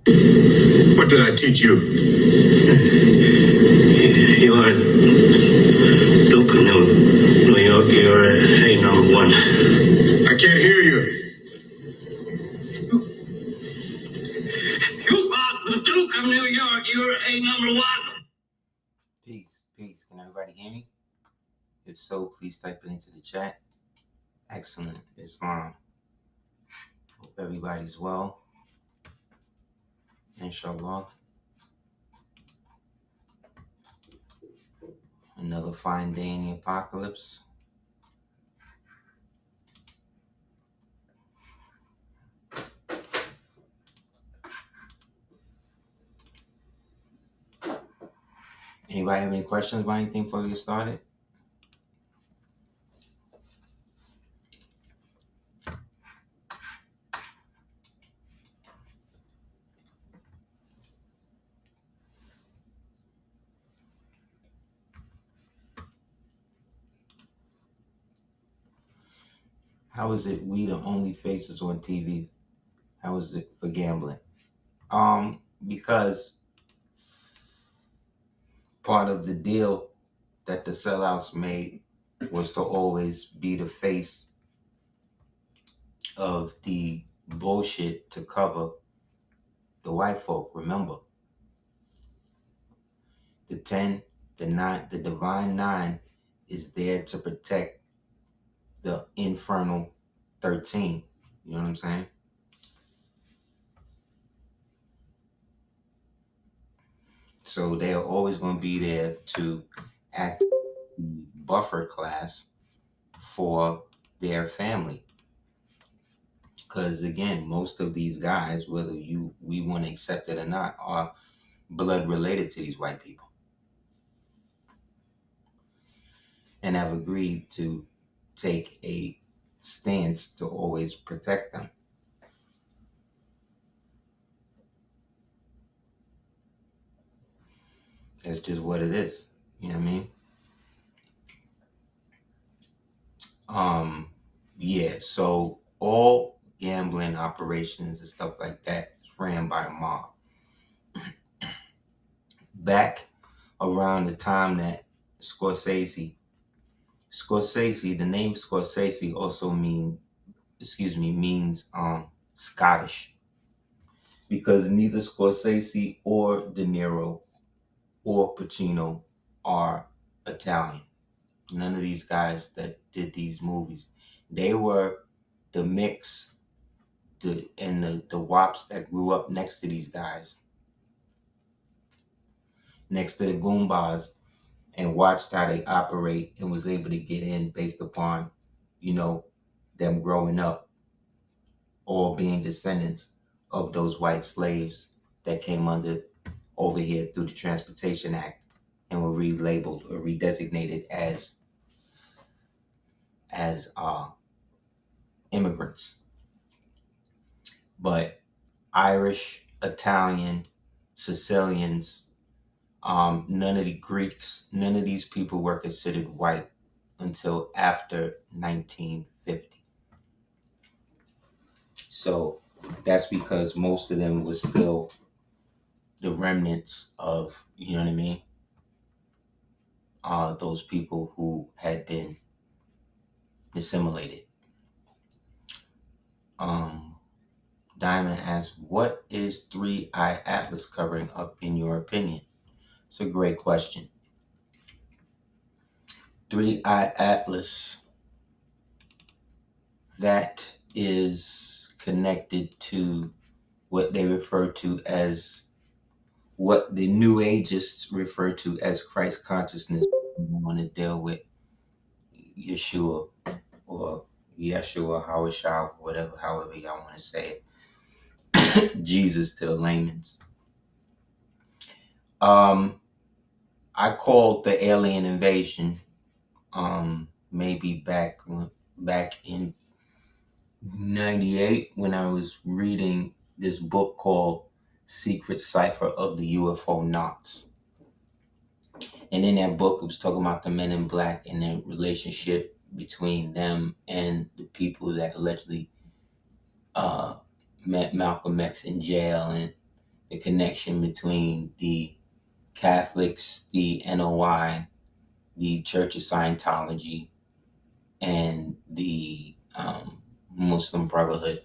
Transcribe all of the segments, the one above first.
What did I teach you? You are Duke of New York. You're A number one. I can't hear you. You are the Duke of New York. You're A number one. Peace. Can everybody hear me? If so, please type it into the chat. Excellent. Islam. Hope everybody's well. Inshallah. Another fine day in the apocalypse. Anybody have any questions about anything before we get started? How is it we the only faces on TV? How is it for gambling? Because part of the deal that the sellouts made was to always be the face of the bullshit to cover the white folk. Remember, the 10, the 9, the divine 9 is there to protect the infernal 13. You know what I'm saying? So they're always going to be there to act the buffer class for their family. Because again, most of these guys, whether we want to accept it or not, are blood related to these white people and have agreed to take a stance to always protect them. That's just what it is. You know what I mean? Yeah, so all gambling operations and stuff like that is ran by the mob. Back around the time that Scorsese, the name Scorsese also means Scottish, because neither Scorsese or De Niro or Pacino are Italian. None of these guys that did these movies, they were the mix, the wops that grew up next to these guys, next to the Goombas, and watched how they operate and was able to get in based upon, them growing up, all being descendants of those white slaves that came over here through the Transportation Act and were relabeled or redesignated as immigrants. But Irish, Italian, Sicilians, none of the Greeks, none of these people were considered white until after 1950. So that's because most of them were still the remnants of, you know what I mean? Those people who had been assimilated. Diamond asks, what is 3-Eye Atlas covering up in your opinion? It's a great question. 3-Eye Atlas, that is connected to what they refer to as, what the New Ageists refer to as Christ consciousness. We want to deal with Yeshua or Hawashah, however y'all want to say it. Jesus to the layman's. I called the alien invasion maybe back in 98 when I was reading this book called Secret Cipher of the UFO Knots. And in that book, it was talking about the Men in Black and the relationship between them and the people that allegedly met Malcolm X in jail and the connection between the Catholics, the NOI, the Church of Scientology, and the Muslim Brotherhood.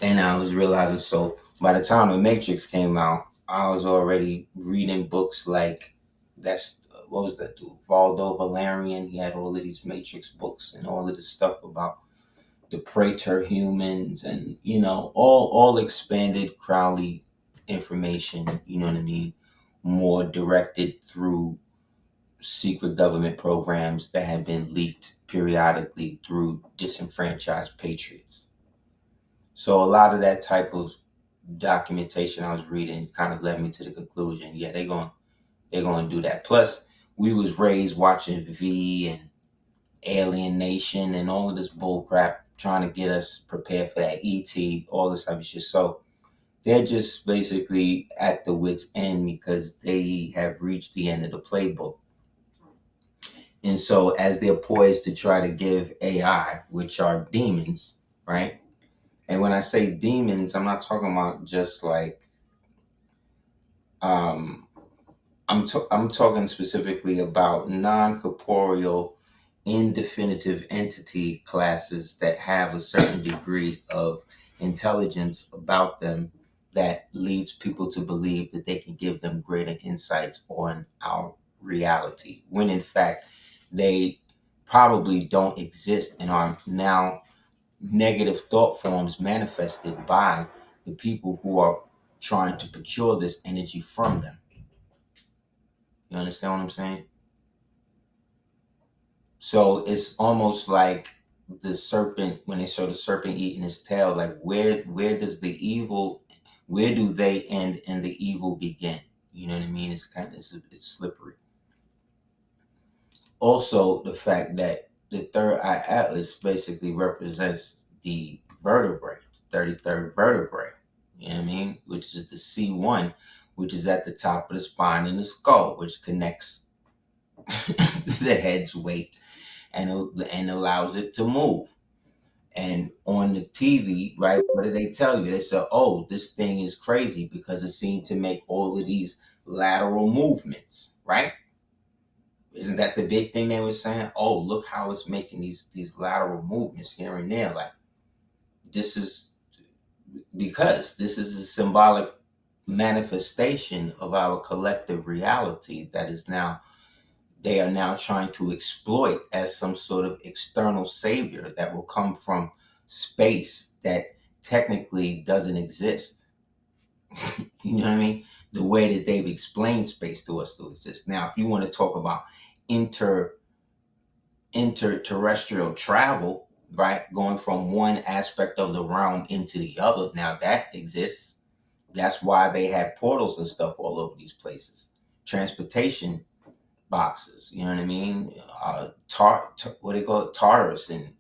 And I was realizing, so by the time The Matrix came out, I was already reading books like, that's what was that dude? Valdo Valerian. He had all of these Matrix books and all of this stuff about the Praetor humans, and all expanded Crowley information, you know what I mean, more directed through secret government programs that had been leaked periodically through disenfranchised patriots. So a lot of that type of documentation I was reading kind of led me to the conclusion, yeah, they're going to do that. Plus, we was raised watching V and Alien Nation and all of this bull crap, trying to get us prepared for that ET, all this type of shit. So they're just basically at the wit's end because they have reached the end of the playbook. And so as they're poised to try to give AI, which are demons, right? And when I say demons, I'm not talking about just like um I'm talking specifically about non-corporeal, indefinitive entity classes that have a certain degree of intelligence about them that leads people to believe that they can give them greater insights on our reality, when in fact they probably don't exist and are now negative thought forms manifested by the people who are trying to procure this energy from them. You understand what I'm saying? So it's almost like the serpent, when they show the serpent eating his tail, like where does the evil, where do they end and the evil begin? You know what I mean? It's slippery. Also, the fact that the third eye atlas basically represents the vertebrae, 33rd vertebrae. You know what I mean? Which is the C1, which is at the top of the spine and the skull, which connects the head's weight and allows it to move. And on the TV, right, what do they tell you? They say, oh, this thing is crazy because it seemed to make all of these lateral movements, right? Isn't that the big thing they were saying? Oh, look how it's making these lateral movements here and there. Like, this is because this is a symbolic manifestation of our collective reality that is now, they are now trying to exploit as some sort of external savior that will come from space that technically doesn't exist. You know what I mean? The way that they've explained space to us to exist. Now, if you want to talk about interterrestrial travel, right, going from one aspect of the realm into the other, now that exists. That's why they had portals and stuff all over these places. Transportation boxes, you know what I mean? What do they call it? Tartarus in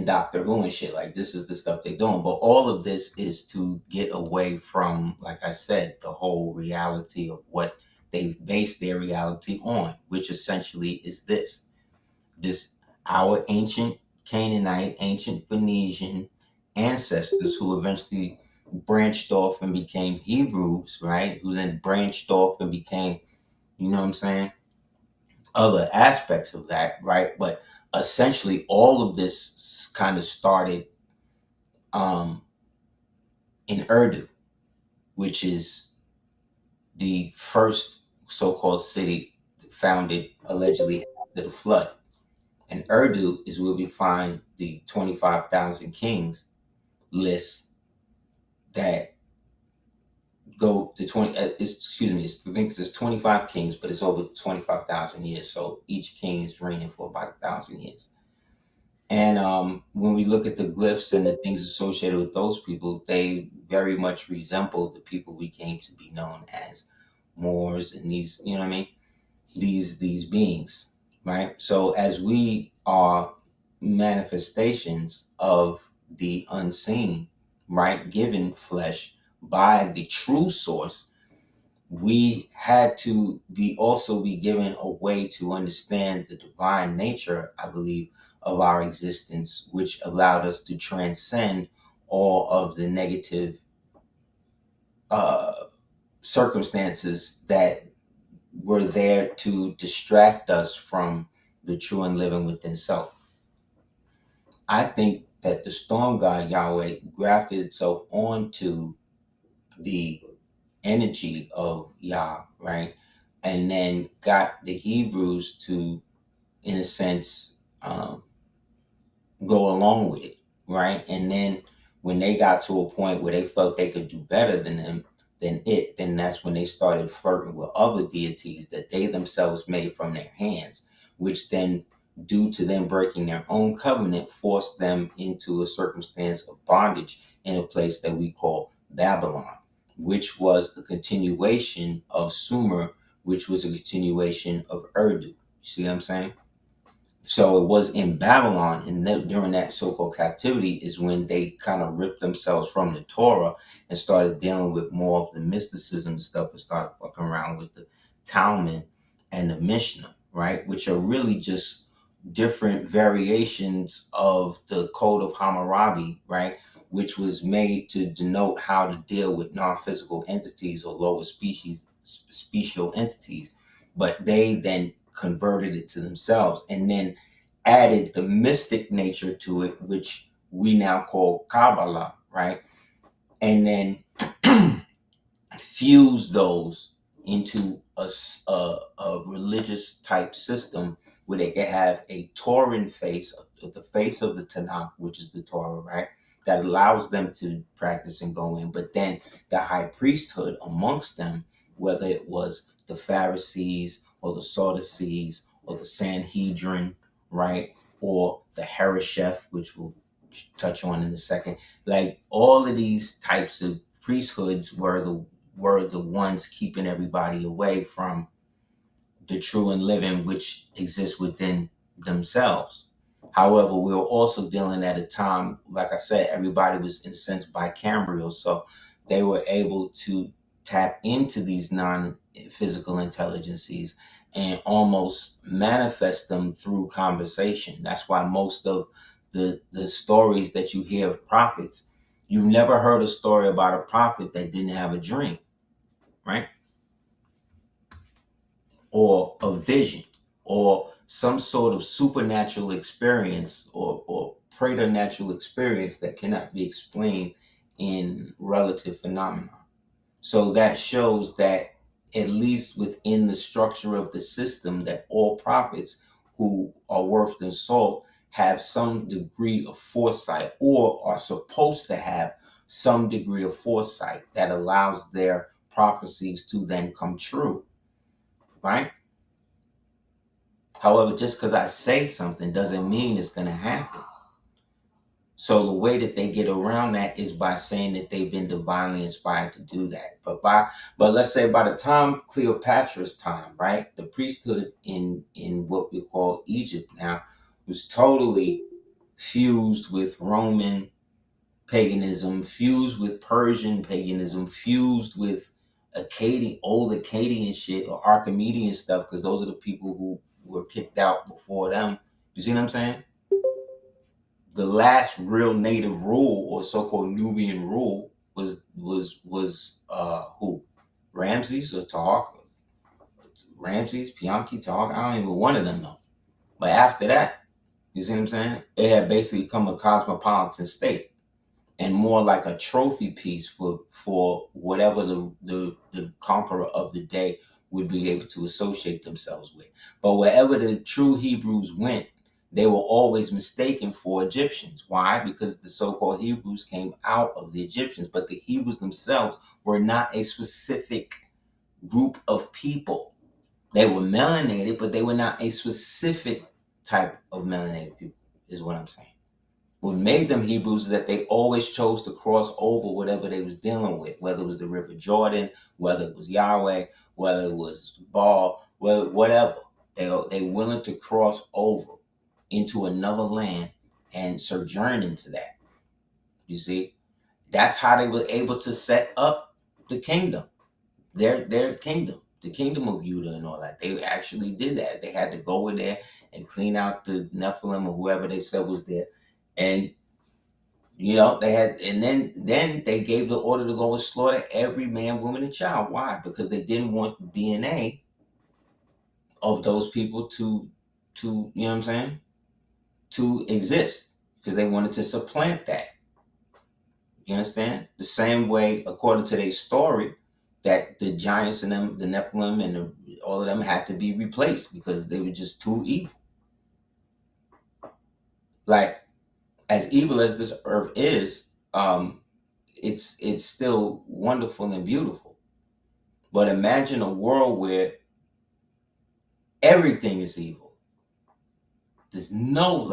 Doctor Who and shit. Like, this is the stuff they're doing. But all of this is to get away from, like I said, the whole reality of what they've based their reality on, which essentially is this our ancient Canaanite, ancient Phoenician ancestors who eventually branched off and became Hebrews, right? Who then branched off and became, you know what I'm saying, other aspects of that, right? But essentially, all of this kind of started um, in Urdu, which is the first so-called city founded allegedly after the flood. And Urdu is where we find the 25,000 kings list that go to 20, excuse me, I think it's 25 kings, but it's over 25,000 years. So each king is reigning for about 1,000 years. And when we look at the glyphs and the things associated with those people, they very much resemble the people we came to be known as Moors and these, you know what I mean? These beings, right? So as we are manifestations of the unseen, right, given flesh by the true source, we had to be also be given a way to understand the divine nature, I believe, of our existence, which allowed us to transcend all of the negative circumstances that were there to distract us from the true and living within self. I think that the storm god Yahweh grafted itself onto the energy of Yah, right? And then got the Hebrews to, in a sense, go along with it, right? And then when they got to a point where they felt they could do better than him, then that's when they started flirting with other deities that they themselves made from their hands, which then, due to them breaking their own covenant, forced them into a circumstance of bondage in a place that we call Babylon, which was a continuation of Sumer, which was a continuation of Urdu. You see what I'm saying? So it was in Babylon, and during that so-called captivity is when they kind of ripped themselves from the Torah and started dealing with more of the mysticism stuff, and started fucking around with the Talmud and the Mishnah, right? Which are really just different variations of the Code of Hammurabi, right? Which was made to denote how to deal with non-physical entities or lower special entities. But they then converted it to themselves and then added the mystic nature to it, which we now call Kabbalah, right? And then fuse those into a religious type system where they can have a Torah face, the face of the Tanakh, which is the Torah, right? That allows them to practice and go in. But then the high priesthood amongst them, whether it was the Pharisees or the Sadducees or the Sanhedrin, right? Or the Hereshef, which we'll touch on in a second. Like all of these types of priesthoods were the ones keeping everybody away from the true and living which exists within themselves. However, we were also dealing at a time, like I said, everybody was in a sense bicameral, so they were able to tap into these non-physical intelligences and almost manifest them through conversation. That's why most of the stories that you hear of prophets, you've never heard a story about a prophet that didn't have a dream, right? Or a vision or some sort of supernatural experience or preternatural experience that cannot be explained in relative phenomena. So that shows that at least within the structure of the system, that all prophets who are worth their salt have some degree of foresight or are supposed to have some degree of foresight that allows their prophecies to then come true, right? However, just because I say something doesn't mean it's going to happen. So the way that they get around that is by saying that they've been divinely inspired to do that. But let's say by the time Cleopatra's time, right, the priesthood in what we call Egypt now was totally fused with Roman paganism, fused with Persian paganism, fused with old Akkadian shit or Archimedean stuff, because those are the people who were kicked out before them. You see what I'm saying? The last real native rule or so-called Nubian rule was who? Ramses or Taharqa? Ramses, Pianki, Taharqa? I don't even one of them know. But after that, you see what I'm saying? It had basically become a cosmopolitan state and more like a trophy piece for whatever the conqueror of the day would be able to associate themselves with. But wherever the true Hebrews went, they were always mistaken for Egyptians. Why? Because the so-called Hebrews came out of the Egyptians, but the Hebrews themselves were not a specific group of people. They were melanated, but they were not a specific type of melanated people, is what I'm saying. What made them Hebrews is that they always chose to cross over whatever they was dealing with, whether it was the River Jordan, whether it was Yahweh, whether it was Baal, whatever. They willing to cross over into another land and sojourn into that. You see, that's how they were able to set up the kingdom, their kingdom, the kingdom of Judah and all that. They actually did that. They had to go in there and clean out the Nephilim or whoever they said was there, and They had, and then they gave the order to go and slaughter every man, woman, and child. Why? Because they didn't want the DNA of those people to you know what I'm saying, to exist, because they wanted to supplant that. You understand? The same way, according to their story, that the giants and them, the Nephilim and all of them had to be replaced because they were just too evil. Like, as evil as this earth is, it's still wonderful and beautiful. But imagine a world where everything is evil. There's no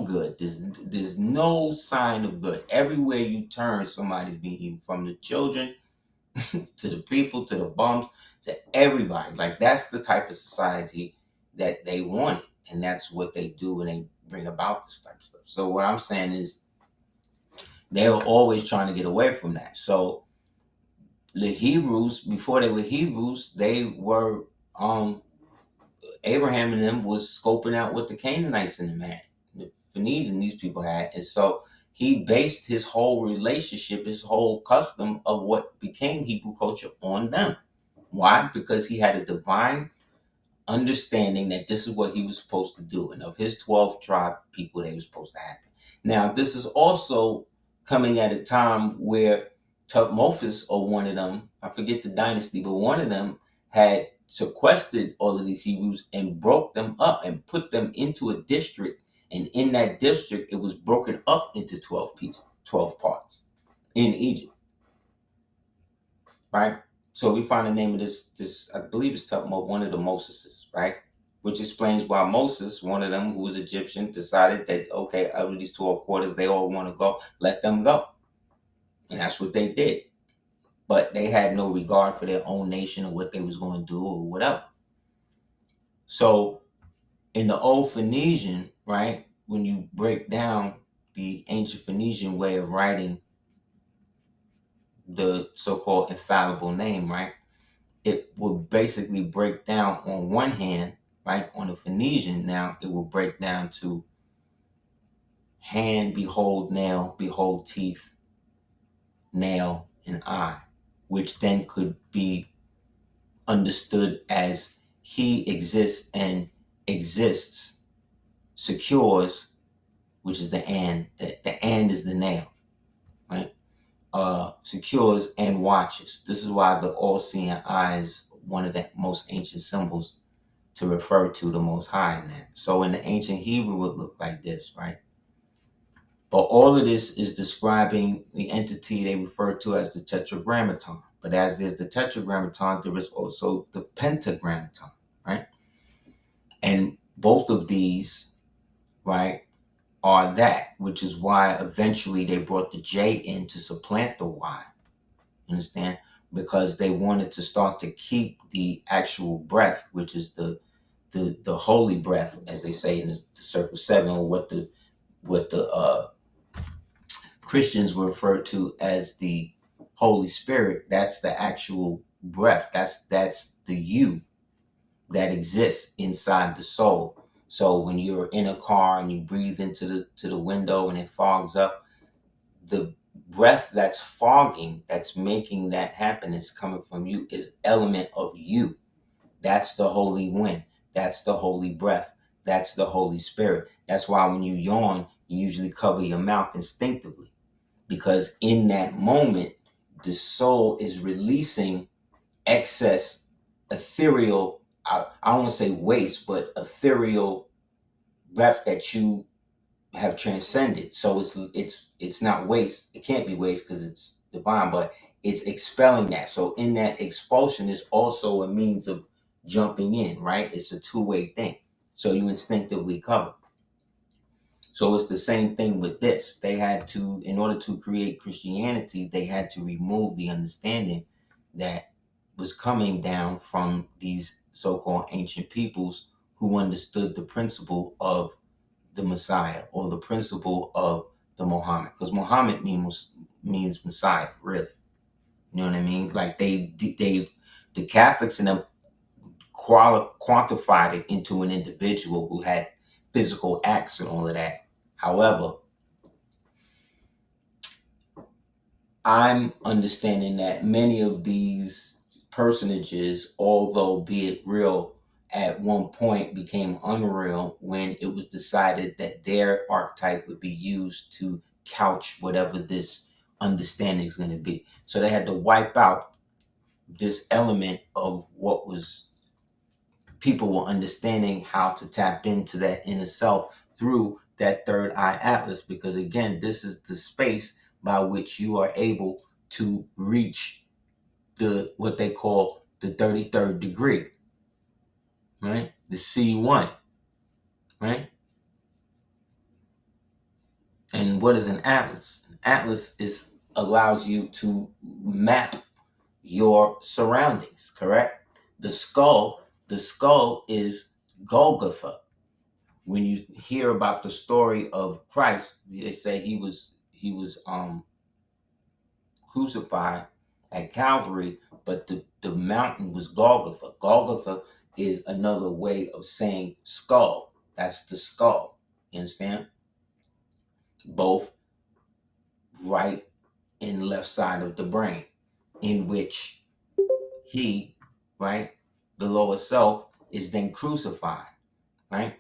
good. There's no sign of good. Everywhere you turn, somebody's being evil, from the children to the people, to the bums, to everybody. Like, that's the type of society that they want, and that's what they do, and they bring about this type of stuff. So what I'm saying is, they were always trying to get away from that. So the Hebrews, before they were Hebrews, they were Abraham and them was scoping out what the Canaanites and them had, the Phoenicians these people had, and so he based his whole relationship, his whole custom of what became Hebrew culture on them. Why? Because he had a divine understanding that this is what he was supposed to do, and of his 12 tribe people, they were supposed to happen. Now, this is also coming at a time where Tutmosis, or one of them, I forget the dynasty, but one of them had sequestered all of these Hebrews and broke them up and put them into a district. And in that district, it was broken up into 12 pieces, 12 parts in Egypt, right? So we find the name of this I believe it's Tutmosis, one of the Moseses, right? Which explains why Moses, one of them who was Egyptian, decided that, okay, out of these 12 quarters, they all want to go, let them go. And that's what they did. But they had no regard for their own nation or what they was going to do or whatever. So in the old Phoenician, right, when you break down the ancient Phoenician way of writing the so-called infallible name, right, it will basically break down on one hand, right, on the Phoenician. Now it will break down to hand, behold, nail, behold, teeth, nail, and eye, which then could be understood as he exists and exists, secures, which is the and. The and is the nail, right? Secures and watches. This is why the all-seeing eye is one of the most ancient symbols to refer to the Most High in that. So in the ancient Hebrew, it would look like this, right? But all of this is describing the entity they refer to as the tetragrammaton. But as there's the tetragrammaton, there is also the pentagrammaton, right? And both of these, right, are that, which is why eventually they brought the J in to supplant the Y. Understand? Because they wanted to start to keep the actual breath, which is the holy breath, as they say in the Circle 7, or what the Christians will refer to as the Holy Spirit. That's the actual breath. That's the you that exists inside the soul. So when you're in a car and you breathe into the window and it fogs up, the breath that's fogging, that's making that happen, is coming from you, is element of you. That's the holy wind. That's the holy breath. That's the Holy Spirit. That's why when you yawn, you usually cover your mouth instinctively, because in that moment, the soul is releasing excess ethereal, I don't want to say waste, but ethereal breath that you have transcended. So it's not waste. It can't be waste because it's divine, but it's expelling that. So in that expulsion is also a means of jumping in, right? It's a two-way thing. So you instinctively cover. So it's the same thing with this. They had to, in order to create Christianity, they had to remove the understanding that was coming down from these so-called ancient peoples who understood the principle of the Messiah, or the principle of the Muhammad, because Muhammad means Messiah, really. You know what I mean? Like the Catholics and them quantified it into an individual who had physical acts and all of that. However, I'm understanding that many of these personages, although be it real, at one point became unreal when it was decided that their archetype would be used to couch whatever this understanding is going to be. So they had to wipe out this element of what was people were understanding how to tap into that inner self through that third eye atlas, because again, this is the space by which you are able to reach the what they call the 33rd degree, right? The C1, right? And what is an atlas? An atlas is allows you to map your surroundings, correct? The skull is Golgotha. When you hear about the story of Christ, they say he was crucified at Calvary, but the mountain was Golgotha. Golgotha is another way of saying skull. That's the skull. You understand? Both right and left side of the brain, in which he, right, the lower self, is then crucified, right?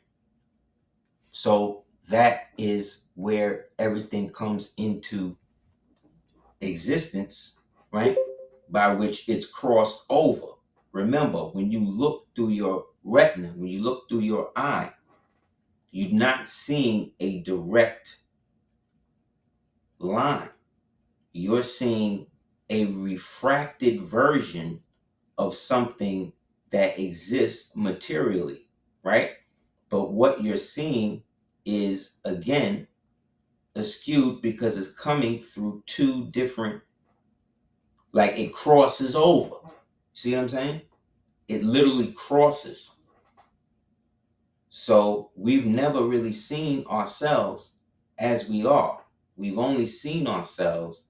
So that is where everything comes into existence, right? By which it's crossed over. Remember, when you look through your retina, when you look through your eye, you're not seeing a direct line. You're seeing a refracted version of something that exists materially, right? But what you're seeing is, again, skewed because it's coming through two different, like it crosses over. See what I'm saying? It literally crosses. So we've never really seen ourselves as we are. We've only seen ourselves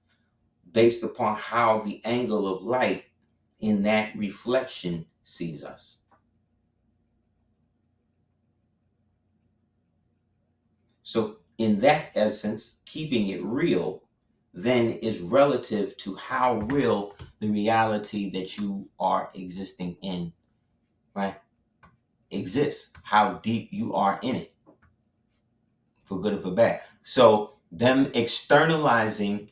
based upon how the angle of light in that reflection sees us. So, in that essence, keeping it real then is relative to how real the reality that you are existing in, right, exists, how deep you are in it, for good or for bad. So, them externalizing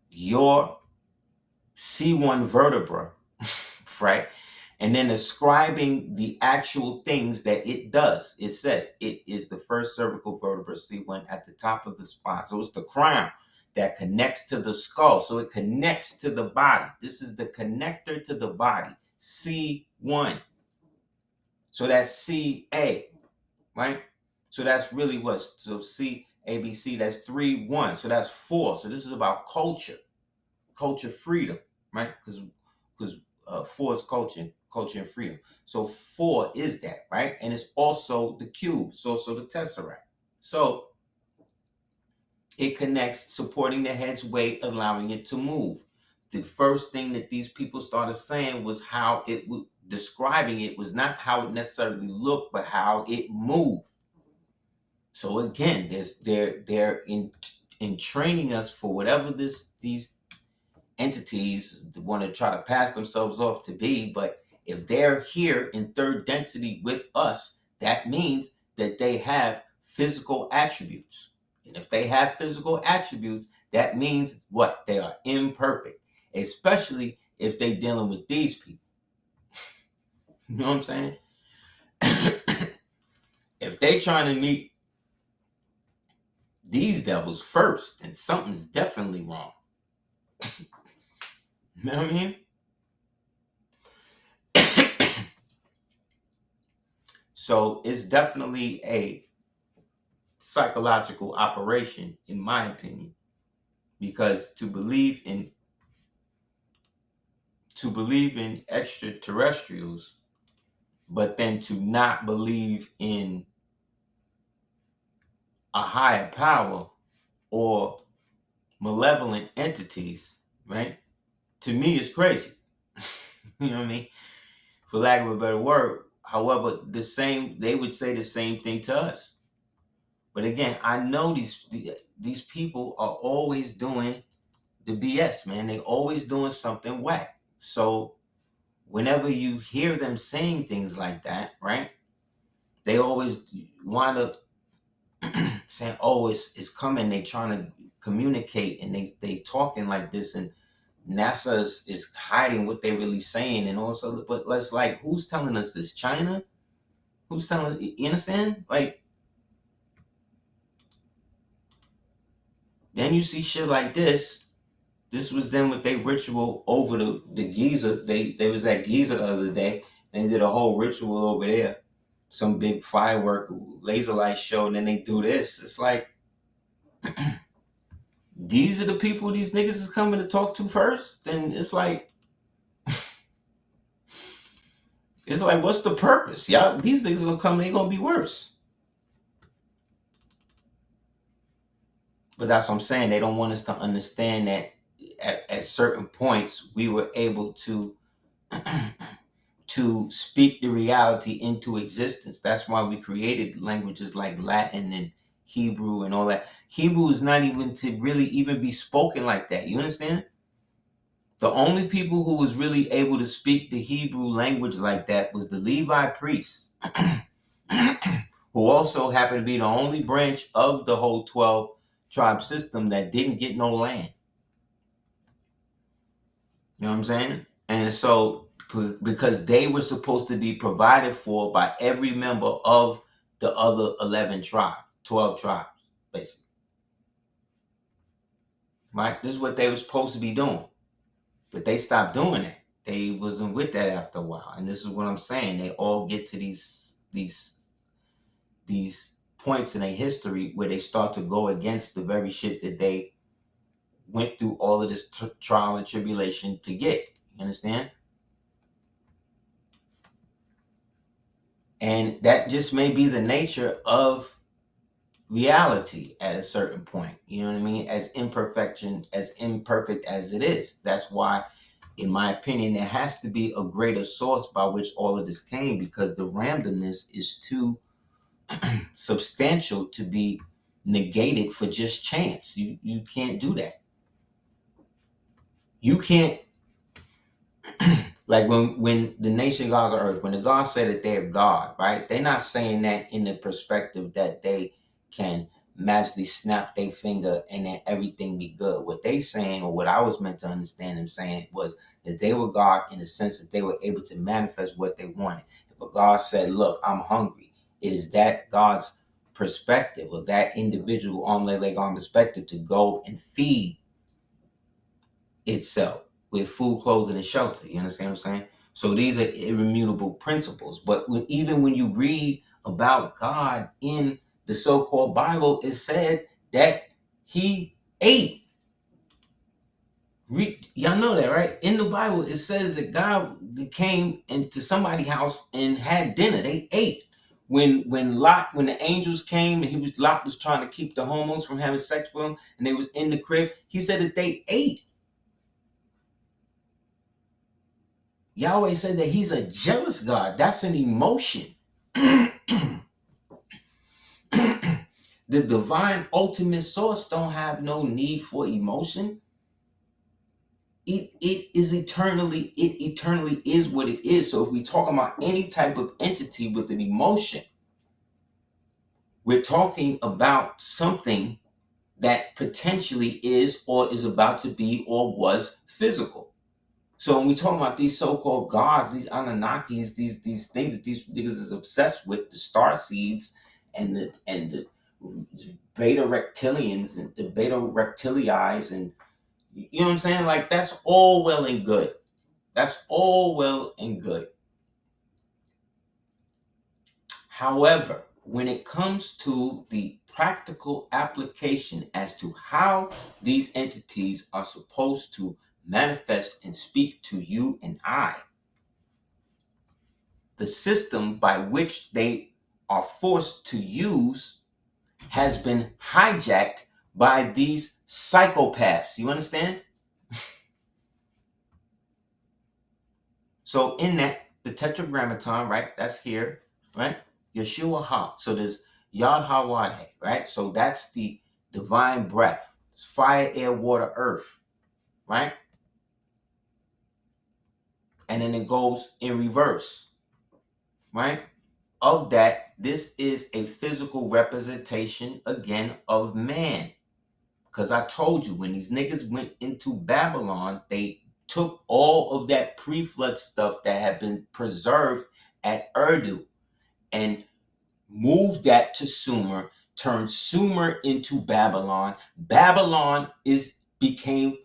your C1 vertebra, right? And then ascribing the actual things that it does. It says it is the first cervical vertebra, C1, at the top of the spine. So it's the crown that connects to the skull. So it connects to the body. This is the connector to the body, C1. So that's CA, right? So that's really what, so C, A, B, C, that's 3, 1. So that's 4. So this is about culture freedom, right? Because 4 is culture and freedom. So 4 is that, right? And it's also the cube. It's also the tesseract. So it connects, supporting the head's weight, allowing it to move. The first thing that these people started saying was how it would, describing it was not how it necessarily looked, but how it moved. So again, they're in training us for whatever these entities want to try to pass themselves off to be. But if they're here in third density with us, that means that they have physical attributes. And if they have physical attributes, that means what? They are imperfect, especially if they're dealing with these people. You know what I'm saying? If they trying to meet these devils first, then something's definitely wrong. You know what I mean? So it's definitely a psychological operation, in my opinion, because to believe in extraterrestrials, but then to not believe in a higher power or malevolent entities, right? To me, is crazy. You know what I mean? For lack of a better word. However, they would say the same thing to us. But again, I know these people are always doing the BS, man. They always doing something whack. So whenever you hear them saying things like that, right? They always wind up saying, "Oh, it's coming." They trying to communicate, and they talking like this, and NASA is hiding what they really saying, and also, but let's like, who's telling us this? China? Who's telling? You understand? Like, then you see shit like this. This was them with their ritual over the Giza. They was at Giza the other day, and they did a whole ritual over there, some big firework laser light show, and then they do this. It's like, these are the people these niggas is coming to talk to first. Then it's like, what's the purpose? Y'all, these niggas are gonna come, they gonna be worse. But that's what I'm saying. They don't want us to understand that at certain points we were able to to speak the reality into existence. That's why we created languages like Latin and Hebrew and all that. Hebrew is not even to really even be spoken like that. You understand? The only people who was really able to speak the Hebrew language like that was the Levi priests, who also happened to be the only branch of the whole 12 tribe system that didn't get no land. You know what I'm saying? And so, because they were supposed to be provided for by every member of the other 11 tribes, 12 tribes, basically. Right? This is what they were supposed to be doing. But they stopped doing it. They wasn't with that after a while. And this is what I'm saying. They all get to these points in their history where they start to go against the very shit that they went through all of this trial and tribulation to get. You understand? And that just may be the nature of reality at a certain point. You know what I mean? As imperfect as it is. That's why, in my opinion, there has to be a greater source by which all of this came, because the randomness is too substantial to be negated for just chance. You can't do that. You can't, like when the nation gods of earth, when the gods say that they're God, right? They're not saying that in the perspective that they can magically snap their finger and then everything be good. What they saying, or what I was meant to understand them saying, was that they were God in the sense that they were able to manifest what they wanted. If a God said, "Look, I'm hungry," it is that God's perspective, or that individual on their leg arm perspective, to go and feed itself with food, clothing, and shelter. You understand what I'm saying? So these are immutable principles. But even when you read about God in the so-called Bible, it said that he ate. Y'all know that, right? In the Bible, it says that God came into somebody's house and had dinner. They ate. When the angels came and Lot was trying to keep the homos from having sex with him, and they was in the crib, he said that they ate. Yahweh said that he's a jealous God. That's an emotion. The divine ultimate source don't have no need for emotion. It eternally is what it is. So if we talk about any type of entity with an emotion, we're talking about something that potentially is, or is about to be, or was physical. So when we talk about these so-called gods, these Anunnakis, these things that these niggas is obsessed with, the star seeds and the beta reptilians and the beta reptilii, and you know what I'm saying? Like, that's all well and good. That's all well and good. However, when it comes to the practical application as to how these entities are supposed to manifest and speak to you and I, the system by which they are forced to use has been hijacked by these psychopaths. You understand? So in that, the tetragrammaton, right? That's here, right? Yeshua Ha. So there's Yod HaWadeh, right? So that's the divine breath. It's fire, air, water, earth. right? And then it goes in reverse, right? Of that, this is a physical representation again of man. Because I told you, when these niggas went into Babylon, they took all of that pre-flood stuff that had been preserved at Urdu and moved that to Sumer, turned Sumer into Babylon. Babylon became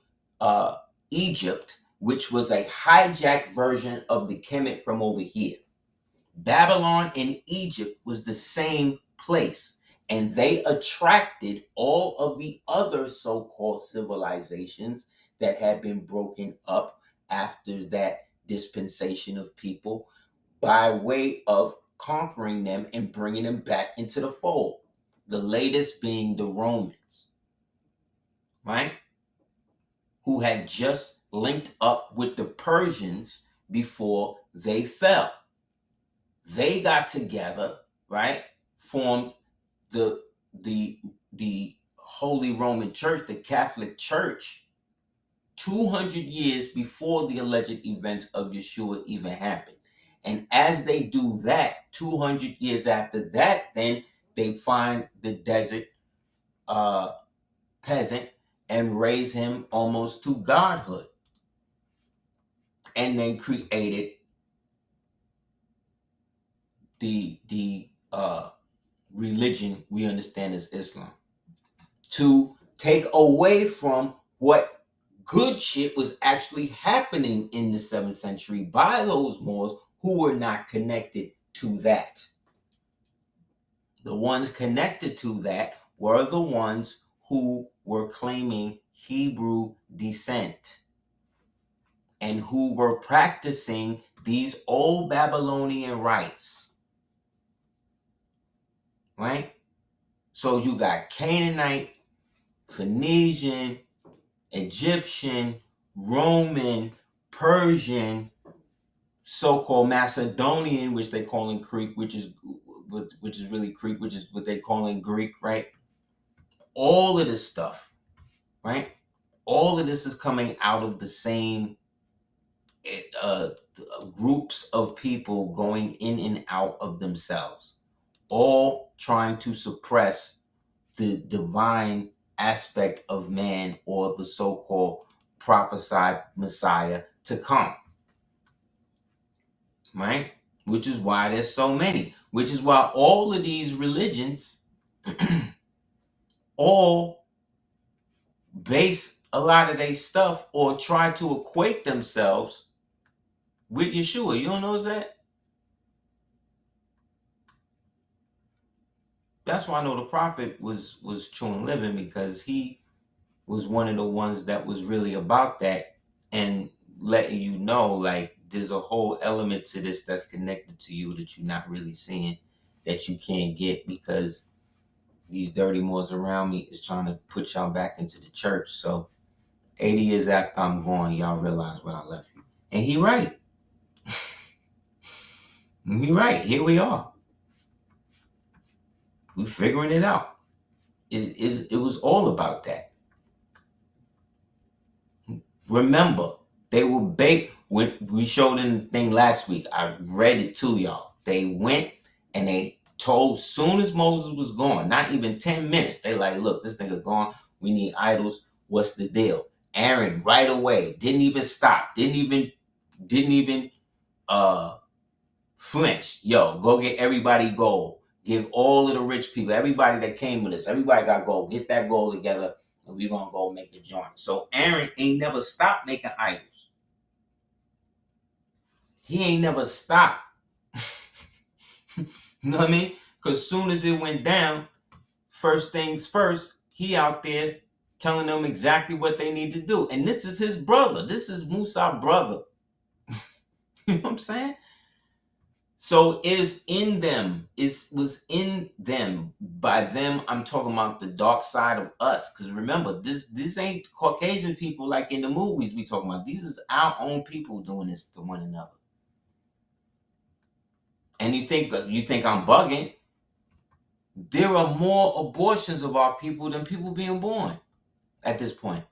Egypt, which was a hijacked version of the Kemet from over here. Babylon and Egypt was the same place, and they attracted all of the other so-called civilizations that had been broken up after that dispensation of people by way of conquering them and bringing them back into the fold. The latest being the Romans, right? Who had just linked up with the Persians before they fell. They got together, right? Formed the the Holy Roman Church, the Catholic Church, 200 years before the alleged events of Yeshua even happened. And as they do that, 200 years after that, then they find the desert peasant and raise him almost to godhood, and then created the religion we understand as Islam, to take away from what good shit was actually happening in the 7th century by those Moors who were not connected to that. The ones connected to that were the ones who were claiming Hebrew descent and who were practicing these old Babylonian rites, right? So you got Canaanite, Phoenician, Egyptian, Roman, Persian, so-called Macedonian, which they call in Greek, which is really Greek, which is what they call in Greek, right? All of this stuff, right? All of this is coming out of the same groups of people going in and out of themselves, all trying to suppress the divine aspect of man, or the so-called prophesied Messiah to come, right? Which is why there's so many, which is why all of these religions all base a lot of their stuff or try to equate themselves with Yeshua. You don't know that? That's why I know the prophet was true and living, because he was one of the ones that was really about that, and letting you know, like, there's a whole element to this that's connected to you that you're not really seeing, that you can't get, because these dirty Moors around me is trying to put y'all back into the church. So 80 years after I'm gone, y'all realize what I left you. And he right. He right. Here we are. We figuring it out. It was all about that. Remember, they were baked. When we showed in the thing last week, I read it to y'all. They went and they told, soon as Moses was gone, not even 10 minutes, they like, look, this nigga gone. We need idols. What's the deal? Aaron right away didn't even stop. Didn't even flinch. Yo, go get everybody gold. Give all of the rich people, everybody that came with us, everybody got gold. Get that gold together, and we're gonna go make a joint. So Aaron ain't never stopped making idols. He ain't never stopped. You know what I mean? Because soon as it went down, first things first, he out there telling them exactly what they need to do. And this is his brother. This is Musa's brother. You know what I'm saying? So is in them, was in them. By them, I'm talking about the dark side of us. Because remember, this ain't Caucasian people like in the movies we talking about. These is our own people doing this to one another. And you think I'm bugging? There are more abortions of our people than people being born at this point.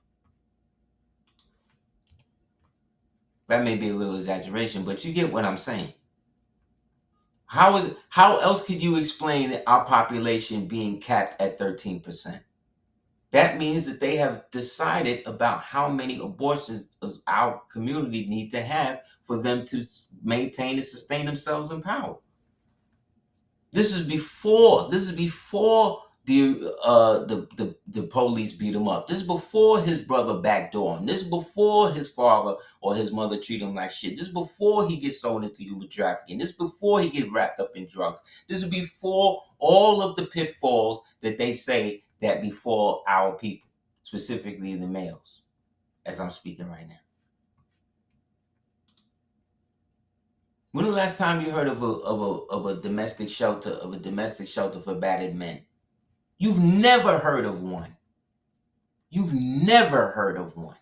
That may be a little exaggeration, but you get what I'm saying. How else could you explain our population being capped at 13%? That means that they have decided about how many abortions our community need to have for them to maintain and sustain themselves in power. This is before the police beat him up. This is before his brother backdoor him. This is before his father or his mother treat him like shit. This is before he gets sold into human trafficking. This is before he gets wrapped up in drugs. This is before all of the pitfalls that they say that befall our people, specifically the males, as I'm speaking right now. When the last time you heard of a domestic shelter for battered men? You've never heard of one. You've never heard of one.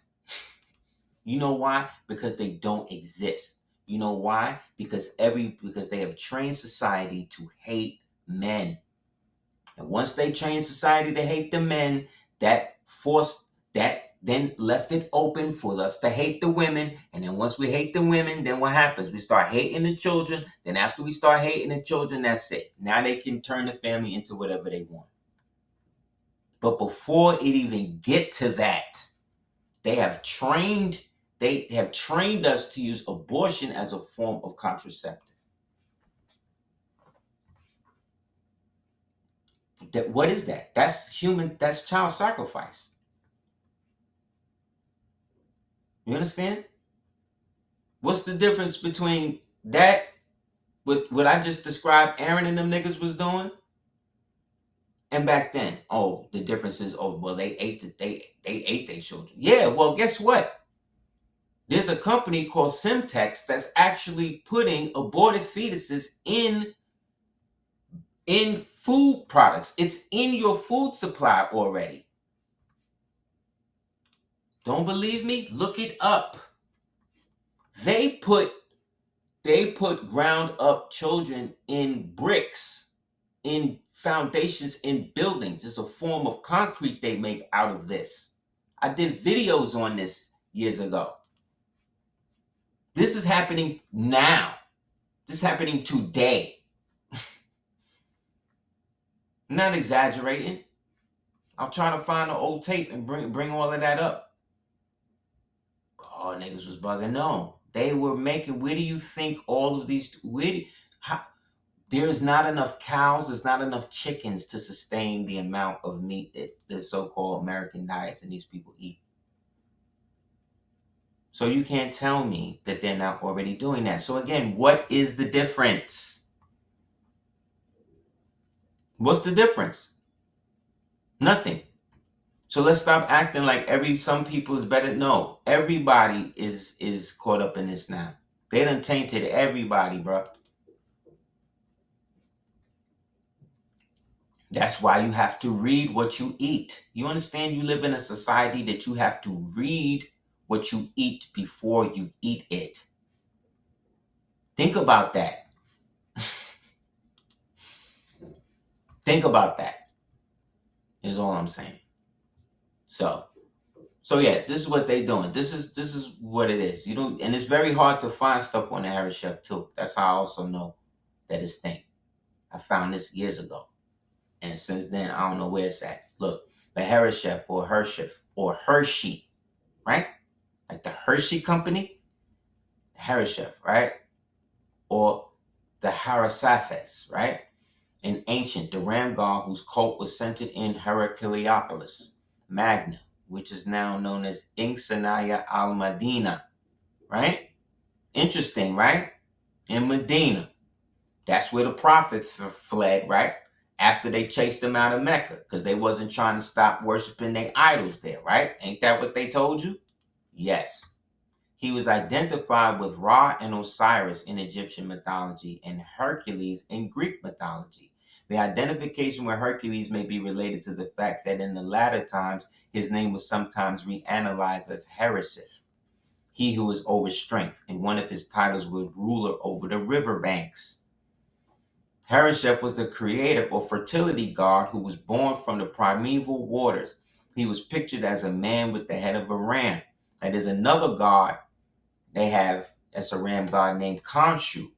You know why? Because they don't exist. You know why? Because they have trained society to hate men. And once they trained society to hate the men, that then left it open for us to hate the women. And then once we hate the women, then what happens? We start hating the children. Then after we start hating the children, that's it. Now they can turn the family into whatever they want. But before it even get to that, they have trained us to use abortion as a form of contraceptive. What is that? That's child sacrifice. You understand? What's the difference between that, what I just described Aaron and them niggas was doing, and back then? Oh, the difference is, they ate their children. Yeah, well, guess what? There's a company called Simtex that's actually putting aborted fetuses in food products. It's in your food supply already. Don't believe me? Look it up. They put ground up children in bricks, in foundations, in buildings. It's a form of concrete they make out of this. I did videos on this years ago. This is happening now. This is happening today. I'm not exaggerating. I'll try to find an old tape and bring all of that up. Oh, niggas was bugging. No, they were making. Where do you think all of these? There's not enough cows. There's not enough chickens to sustain the amount of meat that the so-called American diets and these people eat. So you can't tell me that they're not already doing that. So again, what is the difference? What's the difference? Nothing. So let's stop acting like some people is better. No, everybody is caught up in this now. They done tainted everybody, bro. That's why you have to read what you eat. You understand? You live in a society that you have to read what you eat before you eat it. Think about that. Think about that, is all I'm saying. So yeah, this is what they're doing. This is what it is. And it's very hard to find stuff on the Harris Chef too. That's how I also know that it's thing. I found this years ago. And since then, I don't know where it's at. Look, the Harris Chef or Hershey, right? Like the Hershey company, Harris Chef, right? Or the Harasaphes, right? In ancient, the ram god whose cult was centered in Heracleopolis, Magna, which is now known as Insanaya al-Madina, right? Interesting, right? In Medina. That's where the prophet fled, right? After they chased them out of Mecca, because they wasn't trying to stop worshiping their idols there, right? Ain't that what they told you? Yes. He was identified with Ra and Osiris in Egyptian mythology and Hercules in Greek mythology. The identification with Hercules may be related to the fact that in the latter times, his name was sometimes reanalyzed as Harisif, he who is over strength, and one of his titles was ruler over the riverbanks. Harishef was the creator or fertility god who was born from the primeval waters. He was pictured as a man with the head of a ram. That is another god that's a ram god named Khonshu.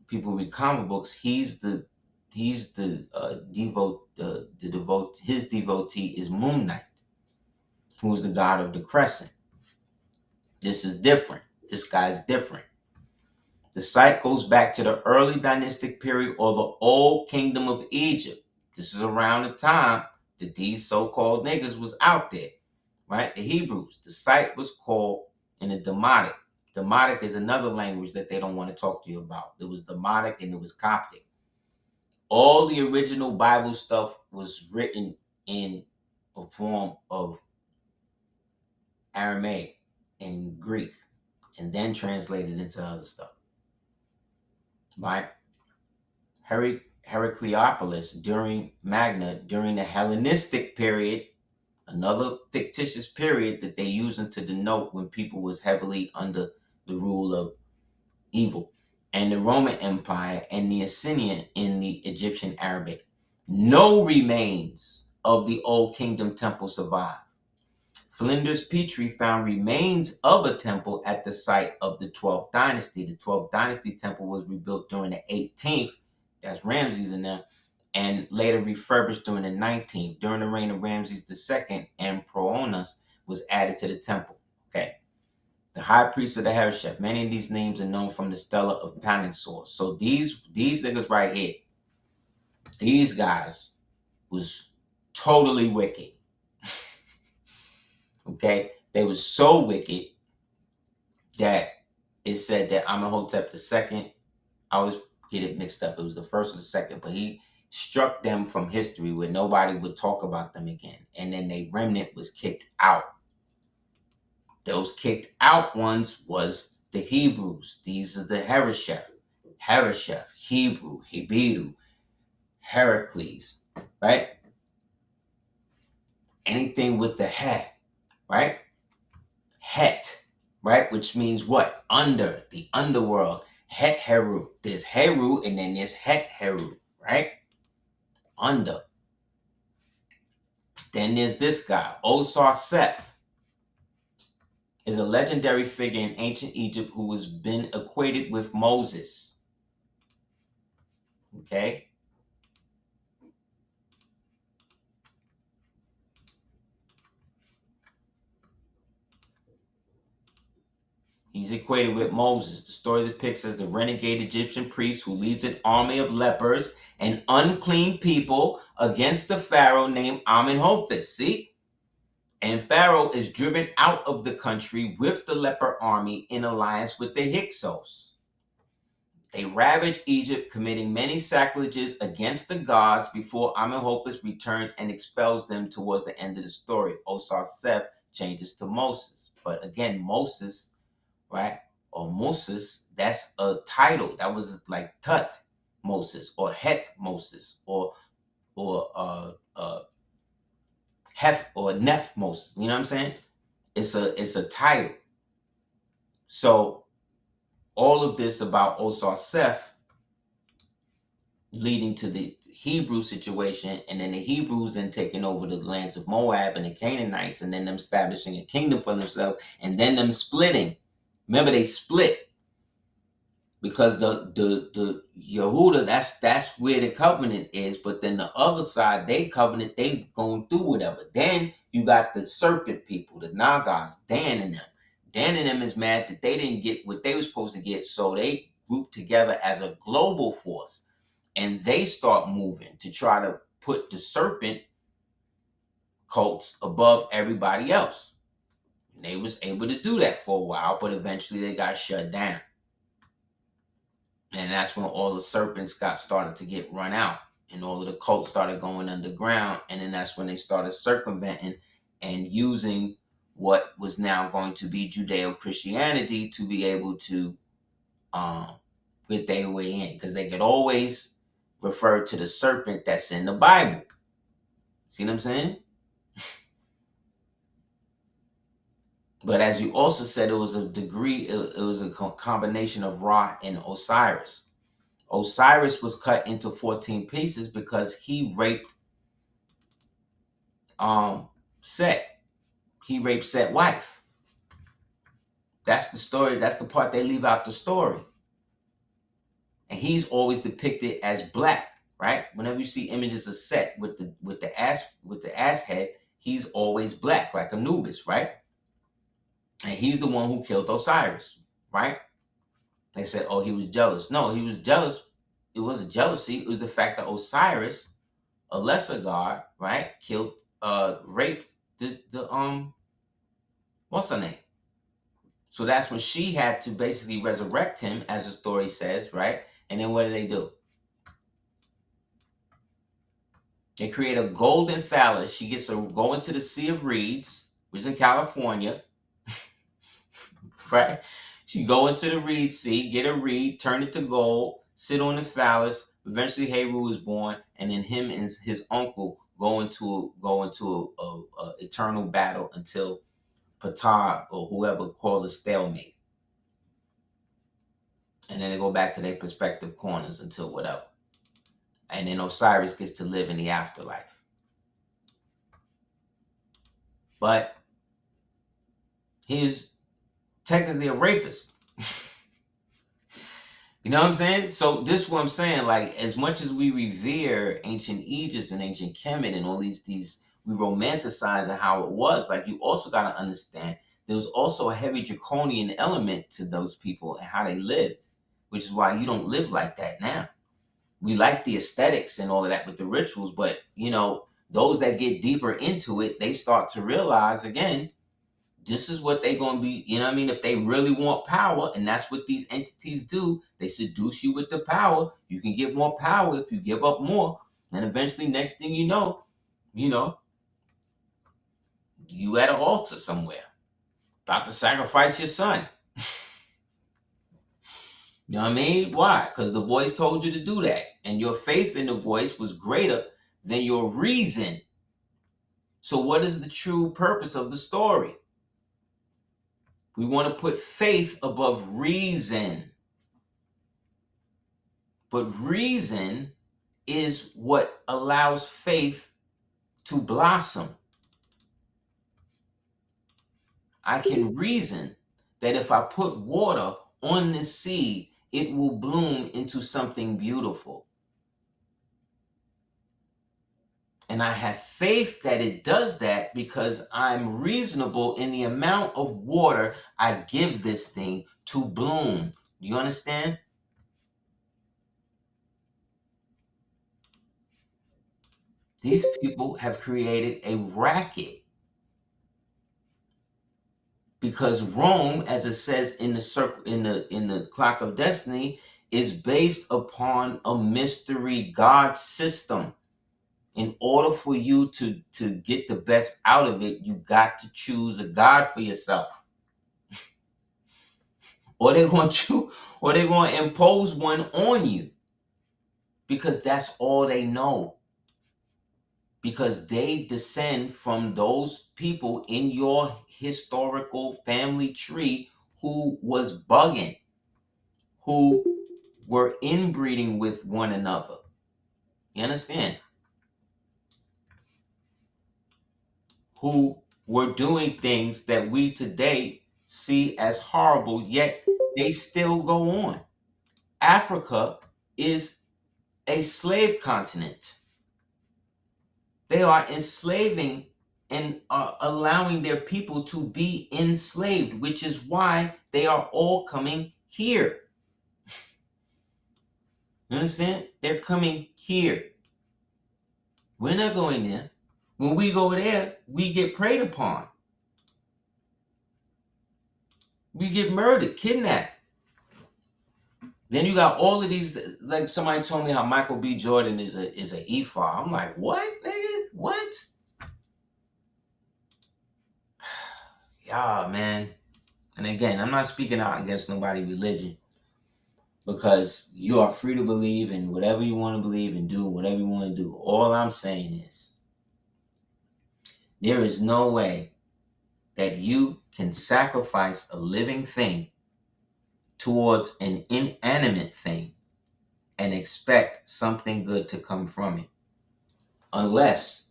People read comic books. His devotee is Moon Knight, who's the god of the crescent. This is different. This guy's different. The site goes back to the early dynastic period or the old kingdom of Egypt. This is around the time that these so-called niggas was out there, right? The Hebrews. The site was called in the Demotic. Demotic is another language that they don't want to talk to you about. There was Demotic and it was Coptic. All the original Bible stuff was written in a form of Aramaic and Greek and then translated into other stuff. Right? Heracleopolis during the Hellenistic period, another fictitious period that they used to denote when people was heavily under the rule of evil, and the Roman Empire and the Assyrian in the Egyptian Arabic. No remains of the Old Kingdom temple survive. Flinders Petrie found remains of a temple at the site of the 12th dynasty. The 12th dynasty temple was rebuilt during the 18th, that's Ramses in them, and later refurbished during the 19th. During the reign of Ramses II, and Proonus was added to the temple. Okay. The high priest of the Hereshef. Many of these names are known from the Stela of Paninsor. So these niggas right here, these guys was totally wicked. Okay? They was so wicked that it said that Amenhotep II, I always get it mixed up. It was the first or the second, but he struck them from history where nobody would talk about them again. And then the remnant was kicked out. Those kicked out ones was the Hebrews. These are the Hereshef, Hebrew, Hebedu, Heracles, right? Anything with the he, right? Het, right? Which means what? Under, the underworld. Het Heru. There's Heru and then there's Het Heru, right? Under. Then there's this guy, Osar Seth, is a legendary figure in ancient Egypt who has been equated with Moses. Okay? He's equated with Moses. The story depicts as the renegade Egyptian priest who leads an army of lepers and unclean people against the pharaoh named Amenhotep. See? And Pharaoh is driven out of the country with the leper army in alliance with the Hyksos. They ravage Egypt, committing many sacrileges against the gods before Amenhotep returns and expels them towards the end of the story. Osar Seth changes to Moses. But again, Moses, right? Or Moses, that's a title. That was like Tut Moses or Het Moses or Hef or Neph Moses. You know what I'm saying? It's a title. So all of this about Osar Seth leading to the Hebrew situation, and then the Hebrews then taking over the lands of Moab and the Canaanites, and then them establishing a kingdom for themselves, and then them splitting. Remember, they split because the Yehuda, that's where the covenant is, but then the other side, they covenant, they going through whatever. Then you got the serpent people, the Nagas, Dan and them. Dan and them is mad that they didn't get what they were supposed to get, so they grouped together as a global force, and they start moving to try to put the serpent cults above everybody else. And they was able to do that for a while, but eventually they got shut down. And that's when all the serpents started to get run out, and all of the cults started going underground. And then that's when they started circumventing and using what was now going to be Judeo-Christianity to be able to get their way in, because they could always refer to the serpent that's in the Bible. See what I'm saying? But as you also said, it was a degree, it was a combination of Ra and Osiris. Osiris was cut into 14 pieces because he raped Set. He raped Set's wife. That's the story. That's the part they leave out the story. And he's always depicted as black, right? Whenever you see images of Set with the ass head, he's always black, like Anubis, right? And he's the one who killed Osiris, right? They said, oh, he was jealous. No, he was jealous. It wasn't jealousy. It was the fact that Osiris, a lesser god, right, raped the what's her name? So that's when she had to basically resurrect him, as the story says, right? And then what do? They create a golden phallus. She gets to go into the Sea of Reeds, which is in California, right? She go into the reed sea, get a reed, turn it to gold, sit on the phallus. Eventually, Heru is born, and then him and his uncle go into a eternal battle until Ptah or whoever called a stalemate, and then they go back to their respective corners until whatever, and then Osiris gets to live in the afterlife. But he's technically a rapist. You know what I'm saying? So this is what I'm saying. Like, as much as we revere ancient Egypt and ancient Kemet and all these we romanticize how it was. Like, you also got to understand there was also a heavy draconian element to those people and how they lived, which is why you don't live like that now. We like the aesthetics and all of that with the rituals, but those that get deeper into it, they start to realize again, this is what they're going to be, if they really want power, and that's what these entities do. They seduce you with the power. You can get more power if you give up more. And eventually, next thing you know, you at an altar somewhere, about to sacrifice your son. You know what I mean? Why? Because the voice told you to do that. And your faith in the voice was greater than your reason. So what is the true purpose of the story? We want to put faith above reason. But reason is what allows faith to blossom. I can reason that if I put water on this seed, it will bloom into something beautiful. And I have faith that it does that because I'm reasonable in the amount of water I give this thing to bloom. Do you understand? These people have created a racket because Rome, as it says in the circle in the clock of destiny, is based upon a mystery God system. In order for you to get the best out of it, you got to choose a God for yourself. Or they're going to impose one on you because that's all they know. Because they descend from those people in your historical family tree who was bugging, who were inbreeding with one another. You understand? Who were doing things that we today see as horrible, yet they still go on. Africa is a slave continent. They are enslaving and are allowing their people to be enslaved, which is why they are all coming here. You understand? They're coming here. We're not going there. When we go there, we get preyed upon. We get murdered, kidnapped. Then you got all of these, like somebody told me how Michael B. Jordan is a Ephah. I'm like, what, nigga? What? Yeah, man. And again, I'm not speaking out against nobody's religion because you are free to believe in whatever you want to believe and do whatever you want to do. All I'm saying is there is no way that you can sacrifice a living thing towards an inanimate thing and expect something good to come from it unless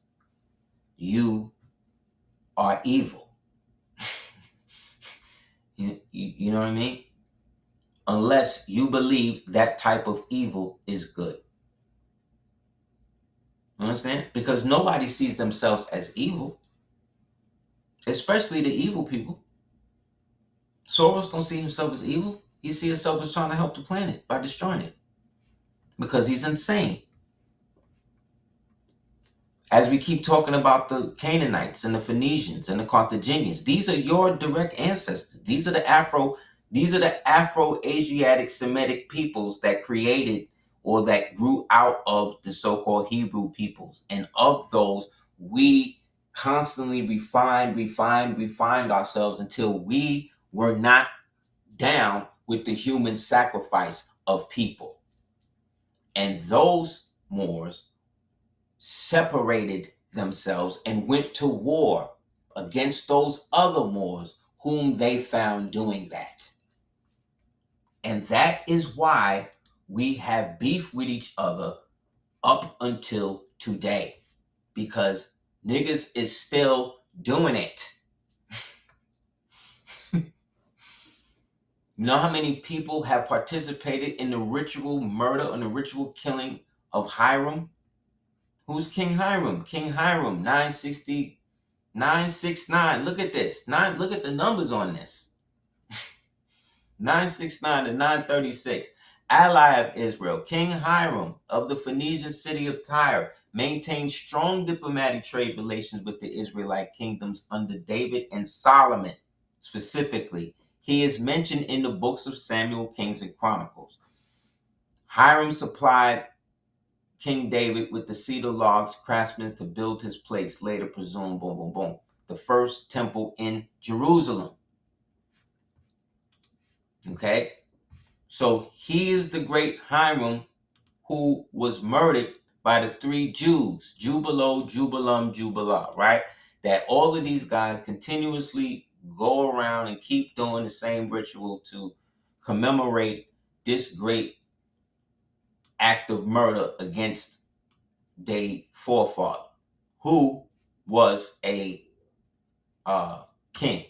you are evil. You know what I mean? Unless you believe that type of evil is good. You understand? Because nobody sees themselves as evil, especially the evil people. Soros don't see himself as evil. He sees himself as trying to help the planet by destroying it because he's insane. As we keep talking about the Canaanites and the Phoenicians and the Carthaginians, these are your direct ancestors. These are the Afro-Asiatic Semitic peoples that created or that grew out of the so-called Hebrew peoples. And of those, we constantly refined ourselves until we were not down with the human sacrifice of people. And those Moors separated themselves and went to war against those other Moors whom they found doing that. And that is why we have beef with each other up until today, because niggas is still doing it. You know how many people have participated in the ritual murder and the ritual killing of Hiram? Who's King Hiram? King Hiram, 969. Look at this. Look at the numbers on this. 969 to 936. Ally of Israel, King Hiram of the Phoenician city of Tyre maintained strong diplomatic trade relations with the Israelite kingdoms under David and Solomon. Specifically, he is mentioned in the books of Samuel, Kings, and Chronicles. Hiram supplied King David with the cedar logs, craftsmen to build his place, later presumed, the first temple in Jerusalem. Okay? So he is the great Hiram who was murdered by the three Jews, Jubilo, Jubilam, Jubilah, right? That all of these guys continuously go around and keep doing the same ritual to commemorate this great act of murder against their forefather, who was a king,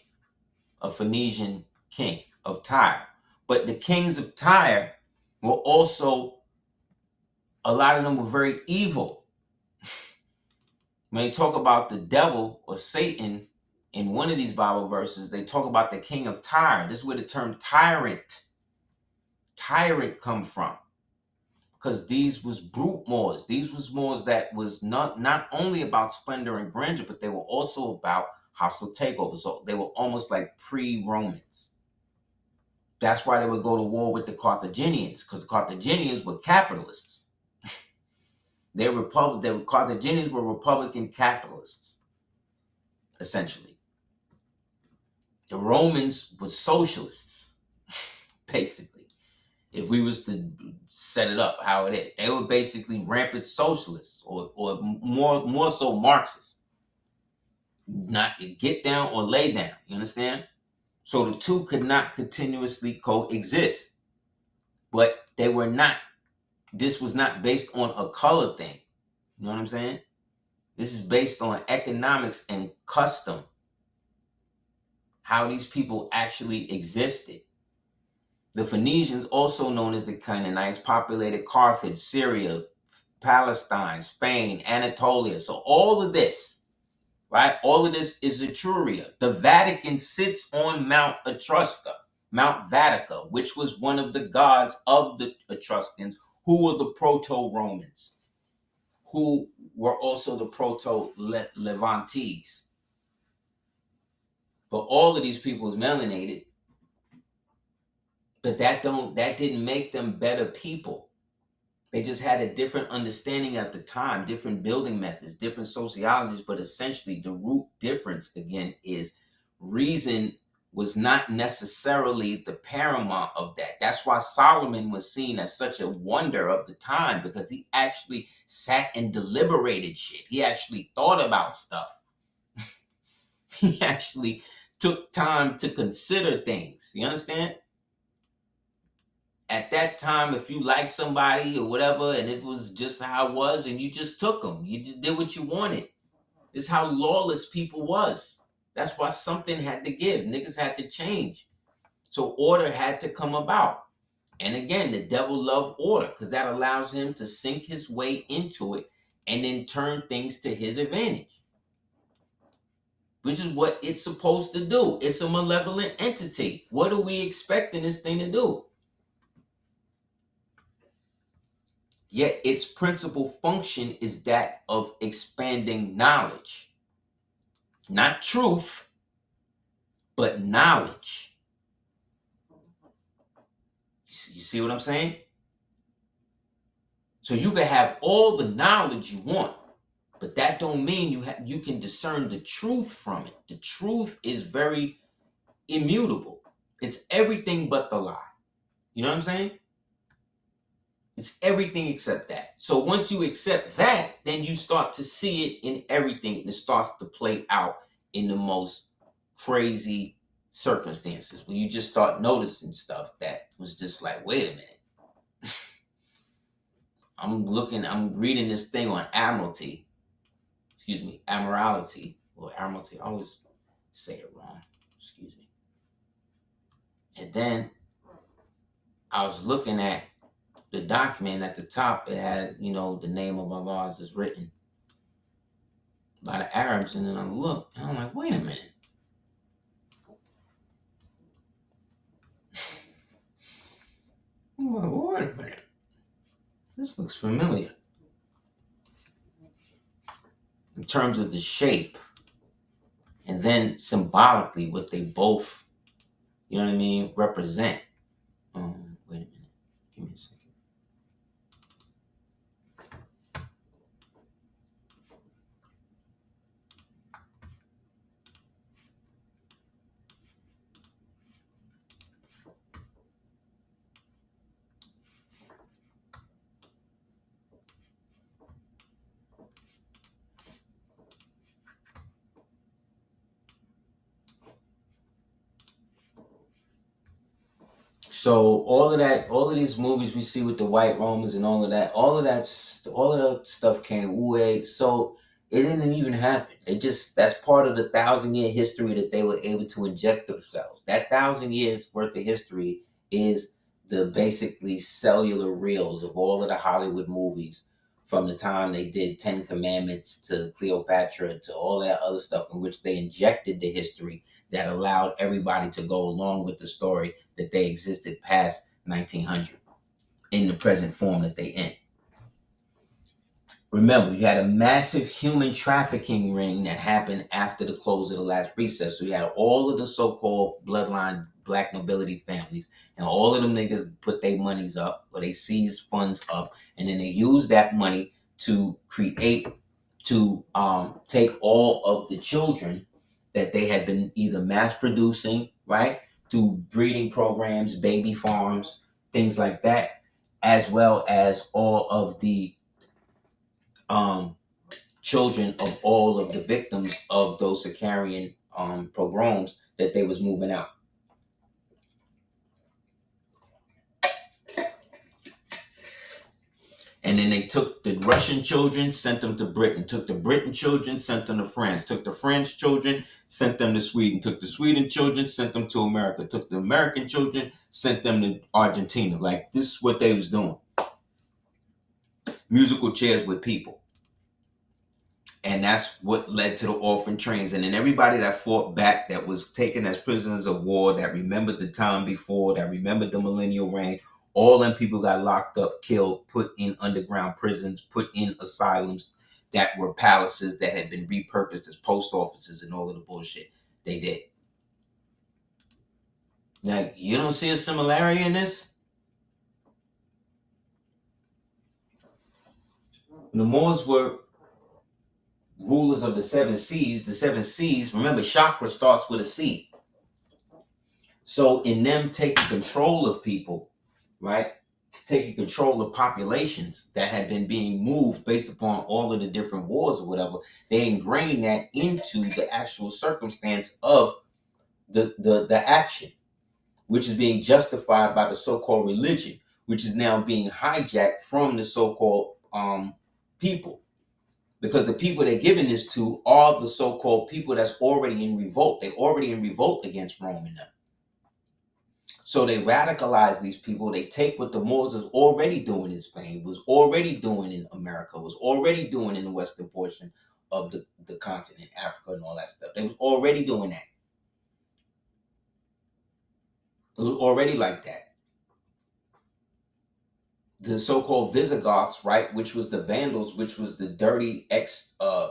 a Phoenician king of Tyre. But the kings of Tyre were also, a lot of them were very evil. When they talk about the devil or Satan in one of these Bible verses, they talk about the king of Tyre. This is where the term tyrant come from. Because these was brute Moors. These was Moors that was not only about splendor and grandeur, but they were also about hostile takeover. So they were almost like pre-Romans. That's why they would go to war with the Carthaginians, because the Carthaginians were capitalists. Carthaginians were Republican capitalists, essentially. The Romans were socialists, basically. If we was to set it up how it is, they were basically rampant socialists, or more so Marxists. Not get down or lay down. You understand? So the two could not continuously coexist. But they were not. This was not based on a color thing. You know what I'm saying? This is based on economics and custom. How these people actually existed. The Phoenicians, also known as the Canaanites, populated Carthage, Syria, Palestine, Spain, Anatolia. So all of this, right? All of this is Etruria. The Vatican sits on Mount Etrusca, Mount Vatica, which was one of the gods of the Etruscans, who were the Proto-Romans, who were also the Proto-Levantes. But all of these people is melanated. But that didn't make them better people. They just had a different understanding at the time, different building methods, different sociologies. But essentially, the root difference, again, is reason was not necessarily the paramount of that. That's why Solomon was seen as such a wonder of the time, because he actually sat and deliberated shit. He actually thought about stuff. He actually took time to consider things. You understand? At that time, if you liked somebody or whatever, and it was just how it was, and you just took them, you just did what you wanted. This is how lawless people was. That's why something had to give. Niggas had to change. So order had to come about. And again, the devil loved order because that allows him to sink his way into it and then turn things to his advantage, which is what it's supposed to do. It's a malevolent entity. What are we expecting this thing to do? Yet its principal function is that of expanding knowledge. Not truth, but knowledge. You see what I'm saying? So you can have all the knowledge you want, but that don't mean you can discern the truth from it. The truth is very immutable. It's everything but the lie. You know what I'm saying? It's everything except that. So once you accept that, then you start to see it in everything, and it starts to play out in the most crazy circumstances where you just start noticing stuff that was just like, wait a minute. I'm reading this thing on amorality, or admiralty. I always say it wrong. Excuse me. And then I was looking at the document at the top. It had, the name of Allah is written by the Arabs, and then I look, and I'm like, wait a minute. Wait a minute. This looks familiar. In terms of the shape, and then symbolically what they both, represent. Wait a minute. Give me a second. So all of these movies we see with the white Romans and all of that stuff came way. So it didn't even happen. That's part of the 1,000-year history that they were able to inject themselves. That 1,000 years worth of history is the basically cellular reels of all of the Hollywood movies from the time they did 10 Commandments to Cleopatra to all that other stuff in which they injected the history that allowed everybody to go along with the story that they existed past 1900 in the present form that they in. Remember, you had a massive human trafficking ring that happened after the close of the last recess. So you had all of the so-called bloodline black nobility families, and all of them niggas put their monies up, or they seized funds up, and then they used that money to take all of the children that they had been either mass producing, right, through breeding programs, baby farms, things like that, as well as all of the children of all of the victims of those Sicarian pogroms that they was moving out. And then they took the Russian children, sent them to Britain, took the Britain children, sent them to France, took the French children, sent them to Sweden, took the Sweden children, sent them to America, took the American children, sent them to Argentina. Like, this is what they was doing. Musical chairs with people. And that's what led to the orphan trains. And then everybody that fought back, that was taken as prisoners of war, that remembered the time before, that remembered the millennial reign, all them people got locked up, killed, put in underground prisons, put in asylums that were palaces that had been repurposed as post offices and all of the bullshit they did. Now, you don't see a similarity in this? The Moors were rulers of the seven seas. The seven seas, remember, chakra starts with a C. So in them taking control of people, right, taking control of populations that had been being moved based upon all of the different wars or whatever, they ingrained that into the actual circumstance of the action, which is being justified by the so-called religion, which is now being hijacked from the so-called people. Because the people they're giving this to are the so-called people that's already in revolt. They're already in revolt against Rome and them. So they radicalize these people. They take what the Moors was already doing in Spain, was already doing in America, was already doing in the western portion of the continent, Africa and all that stuff. They was already doing that. It was already like that. The so-called Visigoths, right, which was the Vandals, which was the dirty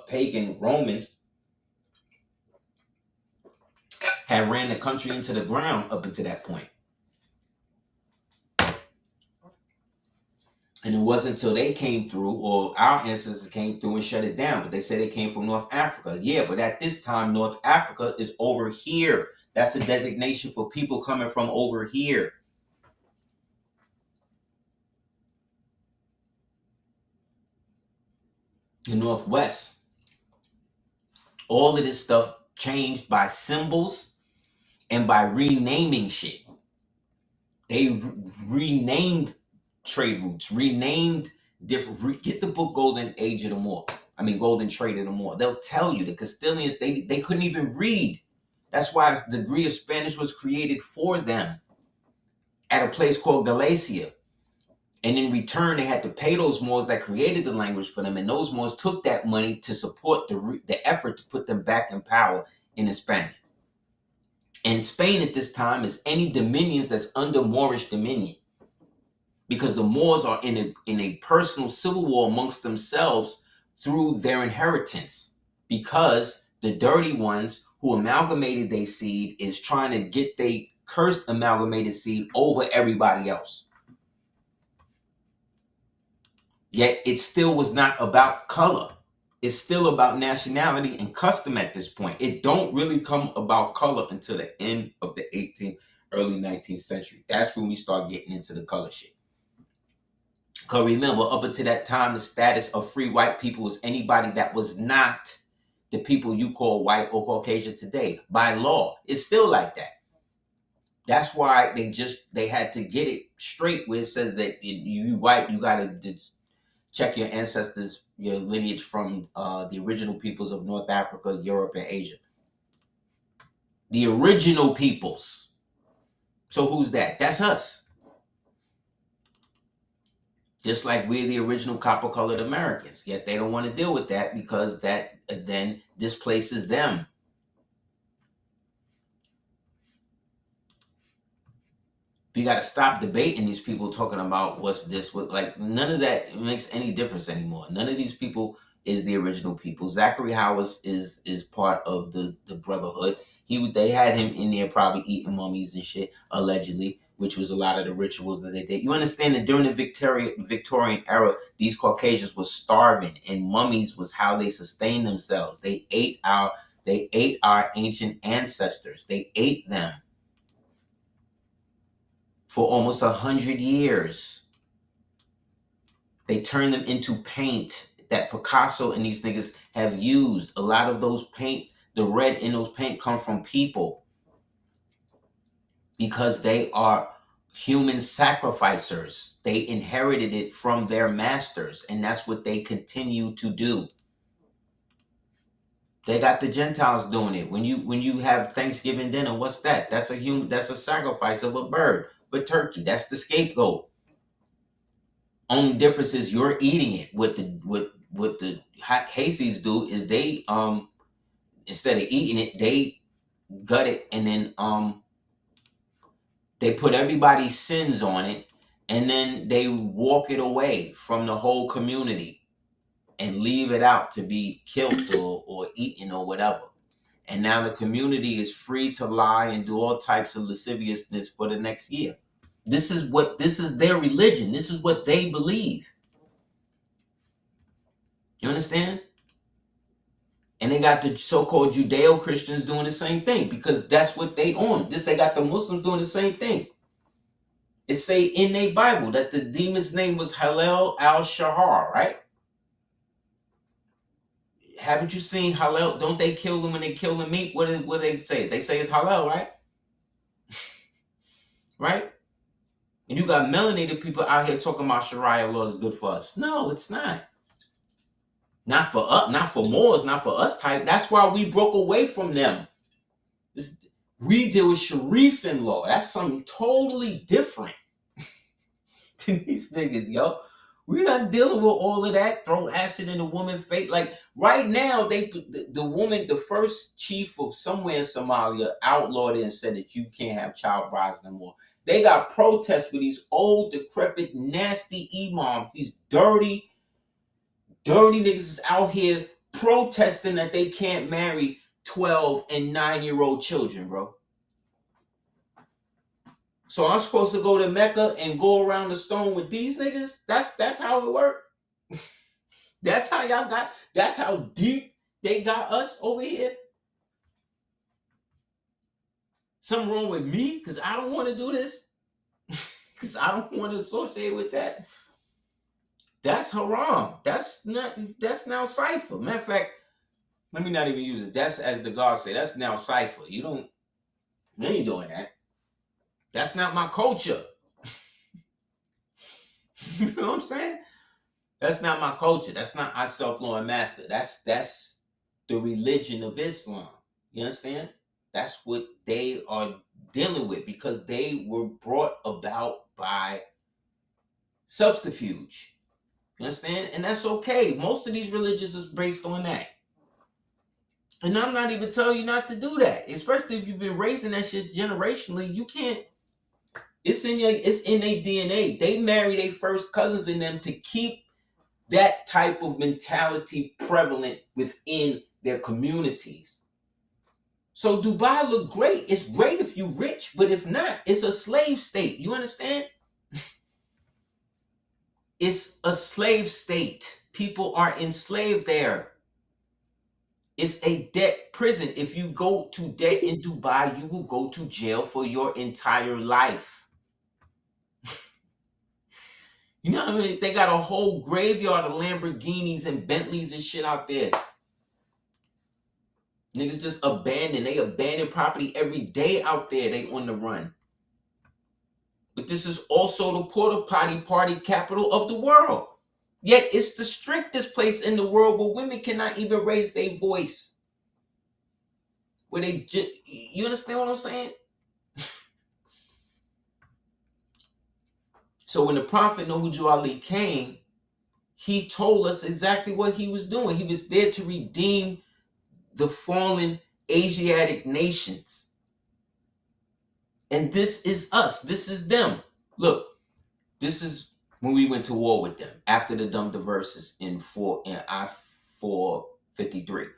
pagan Romans, had ran the country into the ground up until that point. And it wasn't until they came through, or our ancestors came through and shut it down. But they say they came from North Africa. Yeah, but at this time, North Africa is over here. That's a designation for people coming from over here. The Northwest. All of this stuff changed by symbols and by renaming shit. They renamed trade routes, renamed different. Get the book Golden Age of the Moor. Golden Trade of the Moor. They'll tell you the Castilians, they couldn't even read. That's why the degree of Spanish was created for them at a place called Galicia. And in return, they had to pay those Moors that created the language for them. And those Moors took that money to support the effort to put them back in power in Spain. And Spain at this time is any dominions that's under Moorish dominion. Because the Moors are in a personal civil war amongst themselves through their inheritance. Because the dirty ones who amalgamated their seed is trying to get their cursed amalgamated seed over everybody else. Yet it still was not about color. It's still about nationality and custom at this point. It don't really come about color until the end of the 18th, early 19th century. That's when we start getting into the color shit. Because remember, up until that time, the status of free white people was anybody that was not the people you call white or Caucasian today. By law, it's still like that. That's why they had to get it straight where it says that you white, you got to check your ancestors, your lineage from the original peoples of North Africa, Europe, and Asia. The original peoples. So who's that? That's us. Just like we're the original copper-colored Americans. Yet they don't want to deal with that because that then displaces them. You got to stop debating these people talking about what's this. Like, none of that makes any difference anymore. None of these people is the original people. Zachary Howes is part of the Brotherhood. They had him in there probably eating mummies and shit, allegedly, which was a lot of the rituals that they did. You understand that during the Victorian era, these Caucasians were starving, and mummies was how they sustained themselves. They ate our ancient ancestors. They ate them for almost 100 years. They turned them into paint that Picasso and these niggas have used. A lot of those paint, the red in those paint come from people because they are human sacrificers. They inherited it from their masters, and that's what they continue to do. They got the Gentiles doing it. When you have Thanksgiving dinner, what's that? That's a sacrifice of a bird, but turkey. That's the scapegoat. Only difference is you're eating it. What the Hayseeds do is they instead of eating it, they gut it and then they put everybody's sins on it, and then they walk it away from the whole community and leave it out to be killed or eaten or whatever. And now the community is free to lie and do all types of lasciviousness for the next year. This is their religion. This is what they believe. You understand? And they got the so-called Judeo-Christians doing the same thing because that's what they on. They got the Muslims doing the same thing. It say in their Bible that the demon's name was Halal al-Shahar, right? Haven't you seen Halal? Don't they kill them when they kill the meat? What do they say? They say it's halal, right? Right? And you got melanated people out here talking about Sharia law is good for us. No, it's not. Not for us, not for Moors, not for us type. That's why we broke away from them. We deal with Sharifin law. That's something totally different. These niggas, yo. We're not dealing with all of that. Throw acid in a woman's face. Like right now, the woman, the first chief of somewhere in Somalia, outlawed it and said that you can't have child brides no more. They got protests with these old, decrepit, nasty imams. These dirty niggas is out here protesting that they can't marry 12 and 9-year-old children, bro. So I'm supposed to go to Mecca and go around the stone with these niggas? That's how it works. That's how y'all got. That's how deep they got us over here. Something wrong with me because I don't want to do this. Because I don't want to associate with that. That's haram. That's now cipher. Matter of fact, let me not even use it. That's, as the God say, that's now cipher. You ain't doing that. That's not my culture. You know what I'm saying? That's not my culture. That's not our self-lawing master. That's the religion of Islam. You understand? That's what they are dealing with because they were brought about by subterfuge. You understand? And that's okay. Most of these religions is based on that. And I'm not even telling you not to do that. Especially if you've been raising that shit generationally. You can't. It's in their DNA. They marry their first cousins in them to keep that type of mentality prevalent within their communities. So Dubai look great. It's great if you're rich, but if not, it's a slave state. You understand? It's a slave state. People are enslaved there. It's a debt prison. If you go to debt in Dubai, you will go to jail for your entire life. You know what I mean? They got a whole graveyard of Lamborghinis and Bentleys and shit out there. Niggas just abandoned. They abandon property every day out there. They on the run. But this is also the porta potty party capital of the world. Yet it's the strictest place in the world where women cannot even raise their voice. Where you understand what I'm saying? So when the Prophet Nahuju Ali came, he told us exactly what he was doing. He was there to redeem the fallen Asiatic nations. And this is us. This is them. Look, this is when we went to war with them after the dumb diverses in I-453.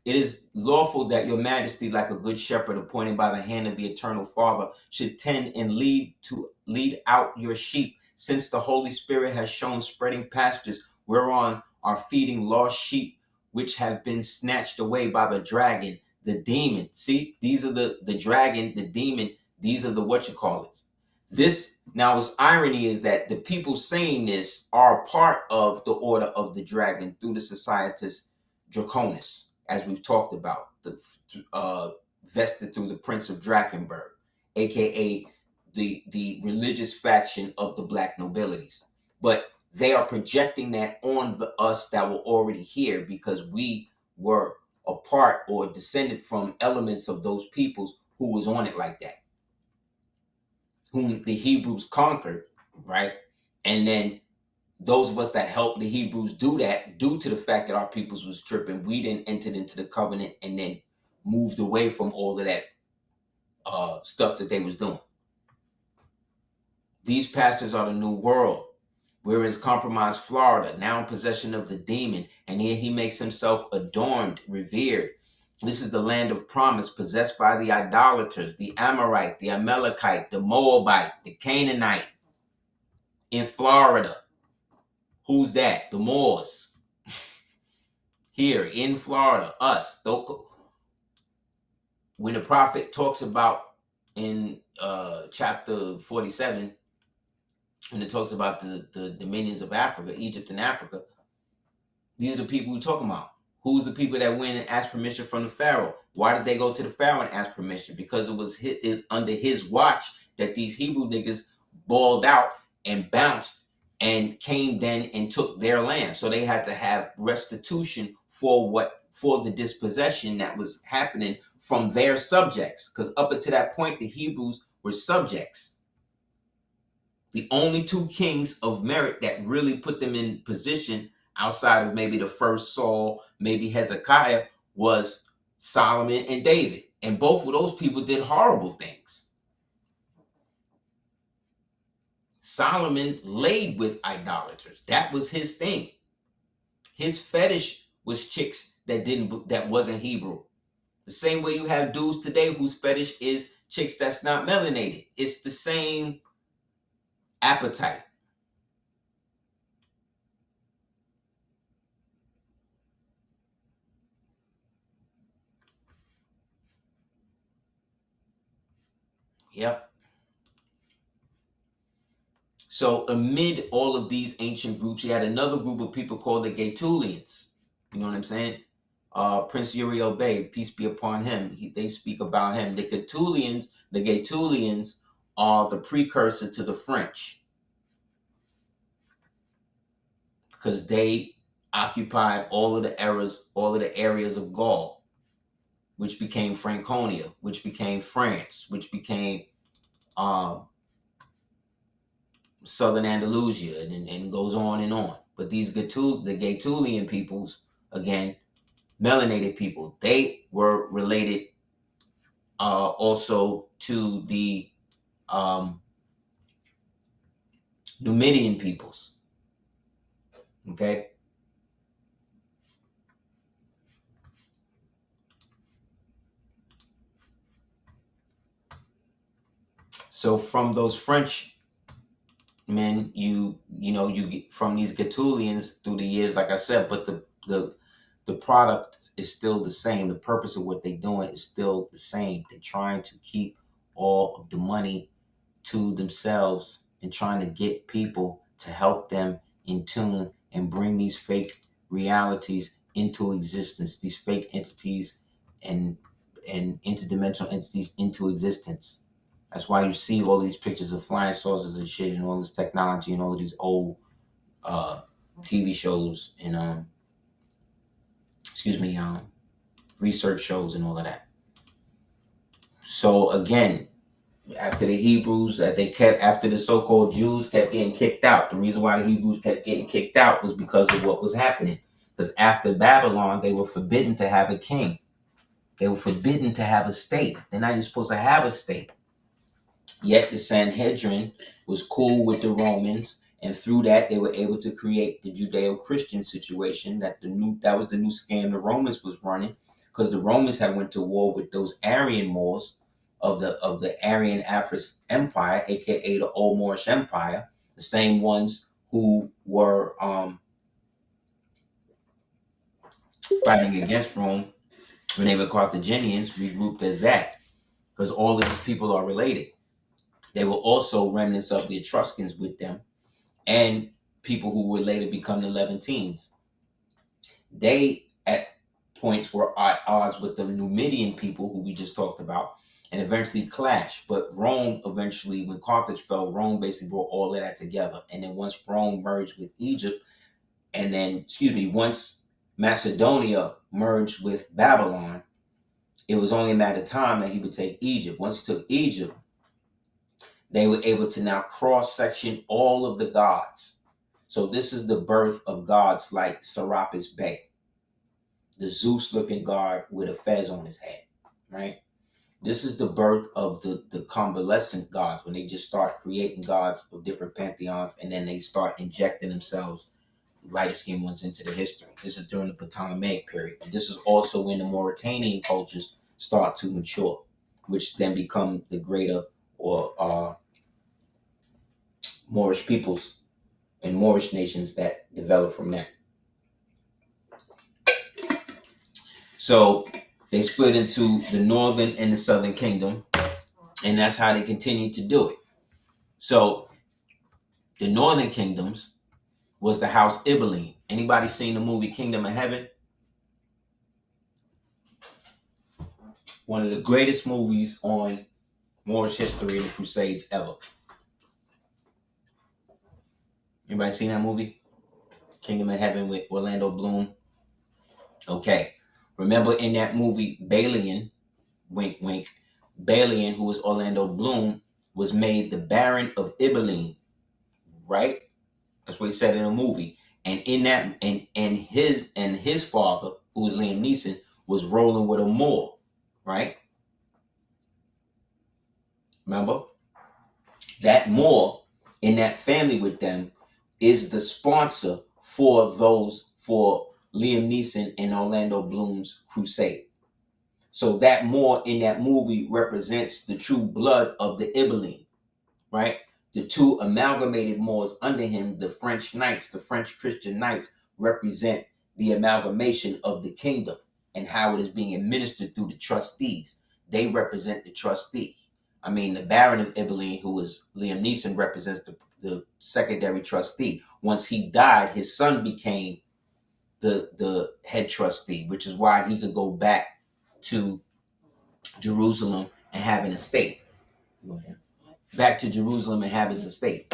It is lawful that your majesty, like a good shepherd appointed by the hand of the eternal Father, should tend and lead out your sheep, since the Holy Spirit has shown spreading pastures whereon are feeding lost sheep, which have been snatched away by the dragon, the demon. See, these are the dragon, the demon. These are the whatchamacallits. This now, its irony is that the people saying this are part of the order of the dragon through the Societas Draconis, as we've talked about, vested through the Prince of Drakenberg, aka the religious faction of the black nobilities. But they are projecting that on us that were already here because we were a part or descended from elements of those peoples who was on it like that, whom the Hebrews conquered, right? And then those of us that helped the Hebrews do that, due to the fact that our peoples was tripping, we then entered into the covenant and then moved away from all of that stuff that they was doing. These pastors are the new world. We're in compromised Florida, now in possession of the demon, and here he makes himself adorned, revered. This is the land of promise possessed by the idolaters, the Amorite, the Amalekite, the Moabite, the Canaanite. In Florida. Who's that? The Moors. Here in Florida, us. When the prophet talks about in chapter 47, when it talks about the dominions of Africa, Egypt and Africa, these are the people we're talking about. Who's the people that went and asked permission from the Pharaoh? Why did they go to the Pharaoh and ask permission? Because it was under his watch that these Hebrew niggas balled out and bounced and came then and took their land. So they had to have restitution for the dispossession that was happening from their subjects, because up until that point, the Hebrews were subjects. The only two kings of merit that really put them in position outside of maybe the first Saul, maybe Hezekiah, was Solomon and David. And both of those people did horrible things. Solomon laid with idolaters. That was his thing. His fetish was chicks that wasn't Hebrew. The same way you have dudes today whose fetish is chicks that's not melanated. It's the same appetite. Yep. So amid all of these ancient groups, you had another group of people called the Gaetulians. You know what I'm saying? Prince Uriel Bey, peace be upon him. They speak about him. The Gaetulians are the precursor to the French, because they occupied all of the areas of Gaul, which became Franconia, which became France, which became southern Andalusia, and goes on and on. But the Gaetulian peoples, again, melanated people, they were related also to the Numidian peoples. Okay. So from those French men, you get from these Gaetulians through the years, like I said, but the product is still the same. The purpose of what they're doing is still the same. They're trying to keep all of the money to themselves and trying to get people to help them in tune and bring these fake realities into existence, these fake entities and interdimensional entities into existence. That's why you see all these pictures of flying saucers and shit and all this technology and all of these old TV shows and research shows and all of that. So again, after the Hebrews, after the so-called Jews kept getting kicked out. The reason why the Hebrews kept getting kicked out was because of what was happening. Because after Babylon, they were forbidden to have a king. They were forbidden to have a state. They're not even supposed to have a state. Yet the Sanhedrin was cool with the Romans, and through that they were able to create the Judeo-Christian situation that was the new scam the Romans was running, because the Romans had went to war with those Aryan Moors of the Aryan Afris Empire, aka the Old Moorish Empire, the same ones who were fighting against Rome when they were Carthaginians, regrouped as that, because all of these people are related. They were also remnants of the Etruscans with them, and people who would later become the Levantines. They, at points, were at odds with the Numidian people who we just talked about, and eventually clashed. But Rome eventually, when Carthage fell, Rome basically brought all of that together. And then once Rome merged with Egypt, and then, once Macedonia merged with Babylon, it was only a matter of time that he would take Egypt. Once he took Egypt, they were able to now cross-section all of the gods. So this is the birth of gods like Serapis Bey, the Zeus-looking god with a fez on his head, right? This is the birth of the convalescent gods, when they just start creating gods of different pantheons, and then they start injecting themselves, light-skinned ones, into the history. This is during the Ptolemaic period. And this is also when the Mauritanian cultures start to mature, which then become the greater or Moorish peoples and Moorish nations that develop from that. So they split into the northern and the southern kingdom, and that's how they continue to do it. So the northern kingdoms was the House Ibeline. Anybody seen the movie Kingdom of Heaven? One of the greatest movies on Moorish history and the Crusades ever. Anybody seen that movie? Kingdom of Heaven with Orlando Bloom? Okay. Remember in that movie, Balian wink, wink, Balian, who was Orlando Bloom, was made the Baron of Ibelline, right? That's what he said in a movie. And in that, and his father, who was Liam Neeson, was rolling with a Moor, right? Remember? That Moor in that family with them is the sponsor for Liam Neeson and Orlando Bloom's crusade. So that Moor in that movie represents the true blood of the Ibelline, right? The two amalgamated Moors under him, the French knights, the French Christian knights, represent the amalgamation of the kingdom and how it is being administered through the trustees. They represent the trustee. I mean, the Baron of Ibelline, who was Liam Neeson, represents the secondary trustee. Once he died, his son became the head trustee, which is why he could go back to Jerusalem and have an estate. Back to Jerusalem and have his estate,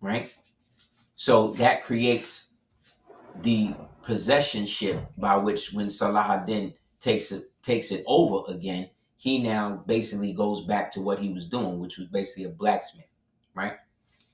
right? So that creates the possessionship by which when Salahuddin takes it over again, he now basically goes back to what he was doing, which was basically a blacksmith, right?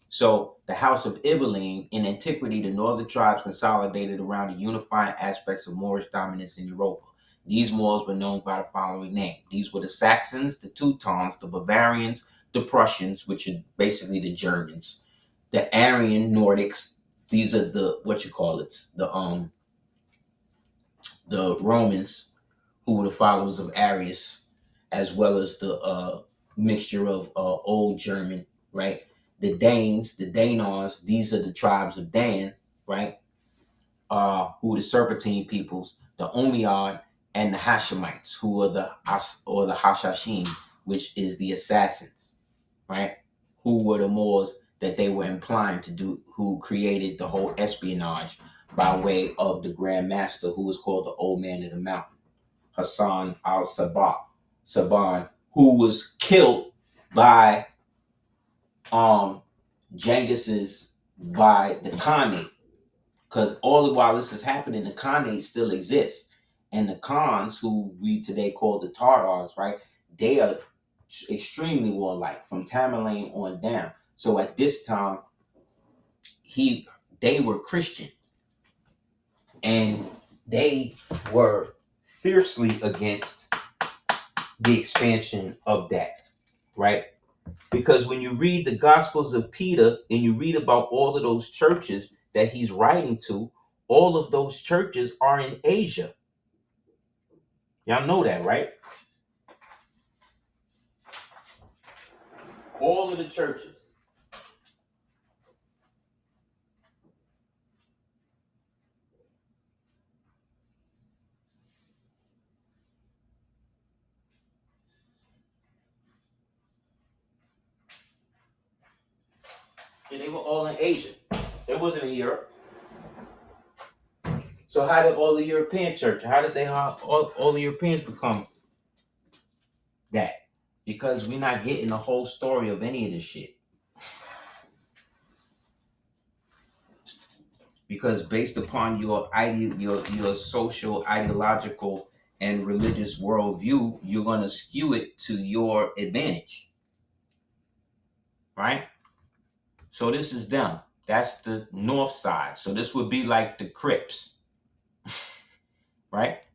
So the House of Ibelline, in antiquity, the northern tribes consolidated around the unifying aspects of Moorish dominance in Europa. These Moors were known by the following name. These were the Saxons, the Teutons, the Bavarians, the Prussians, which are basically the Germans, the Aryan Nordics. These are the the Romans, who were the followers of Arius, as well as the mixture of Old German, right? The Danes, the Danars, these are the tribes of Dan, right? Who are the Serpentine peoples, the Umayyad, and the Hashemites, who are the Hashashim, which is the assassins, right? Who were the Moors that they were implying to do, who created the whole espionage by way of the Grand Master, who was called the Old Man of the Mountain, Hassan al-Saban, who was killed by Genghis's by the Khanate, because all the while this is happening, the Khanate still exists, and the Khans, who we today call the Tartars, right? They are extremely warlike from Tamerlane on down. So at this time, they were Christian, and they were fiercely against the expansion of that, right? Because when you read the Gospels of Peter and you read about all of those churches that he's writing to, all of those churches are in Asia. Y'all know that, right? All of the churches. And they were all in Asia. It wasn't in Europe. So how did all the European churches, how did they all the Europeans become that? Because we're not getting the whole story of any of this shit. Because based upon your social, ideological, and religious worldview, you're going to skew it to your advantage, right? So this is them. That's the north side. So this would be like the Crips, right?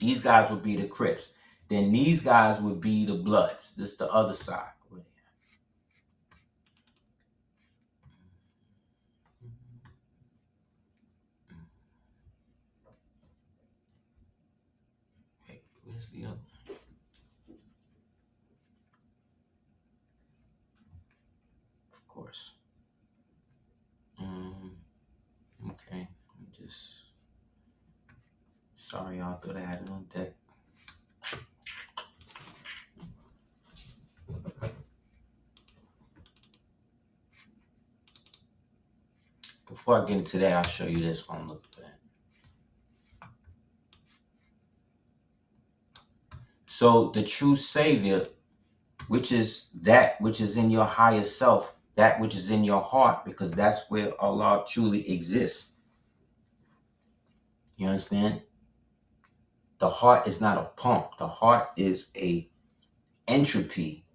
These guys would be the Crips. Then these guys would be the Bloods. This is the other side. Wait, where's the other one? Of course. Okay. Sorry, y'all. Thought I had it on deck. Before I get into that, I'll show you this one. Look at that. So the true Savior, which is that which is in your higher self, that which is in your heart, because that's where Allah truly exists. You understand? The heart is not a pump. The heart is a entropy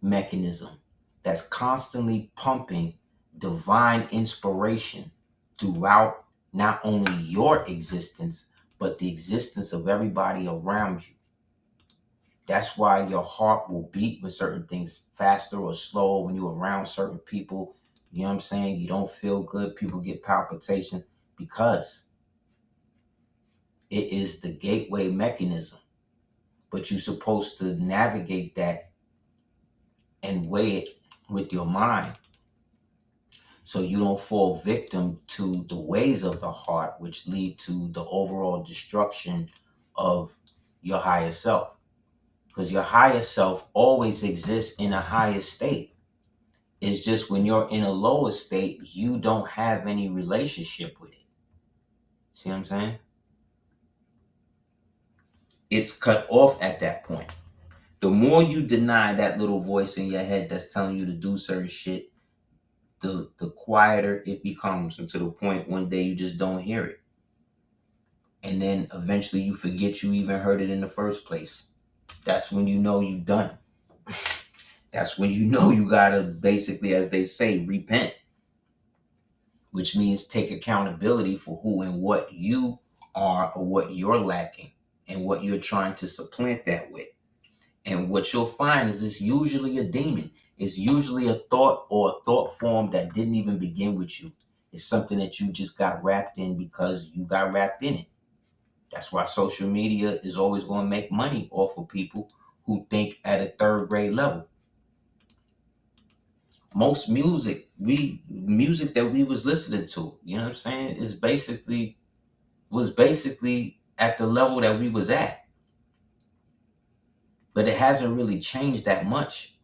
mechanism that's constantly pumping divine inspiration throughout not only your existence, but the existence of everybody around you. That's why your heart will beat with certain things faster or slower when you're around certain people. You know what I'm saying? You don't feel good. People get palpitation because it is the gateway mechanism. But you're supposed to navigate that and weigh it with your mind so you don't fall victim to the ways of the heart, which lead to the overall destruction of your higher self. Because your higher self always exists in a higher state. It's just when you're in a lower state, you don't have any relationship with it. See what I'm saying? It's cut off at that point. The more you deny that little voice in your head that's telling you to do certain shit, the quieter it becomes, and to the point one day you just don't hear it. And then eventually you forget you even heard it in the first place. That's when you know you done. That's when you know you gotta basically, as they say, repent, which means take accountability for who and what you are or what you're lacking and what you're trying to supplant that with. And what you'll find is it's usually a demon. It's usually a thought or a thought form that didn't even begin with you. It's something that you just got wrapped in because you got wrapped in it. That's why social media is always going to make money off of people who think at a third grade level. Most music that we was listening to, you know what I'm saying, was basically at the level that we was at. But it hasn't really changed that much.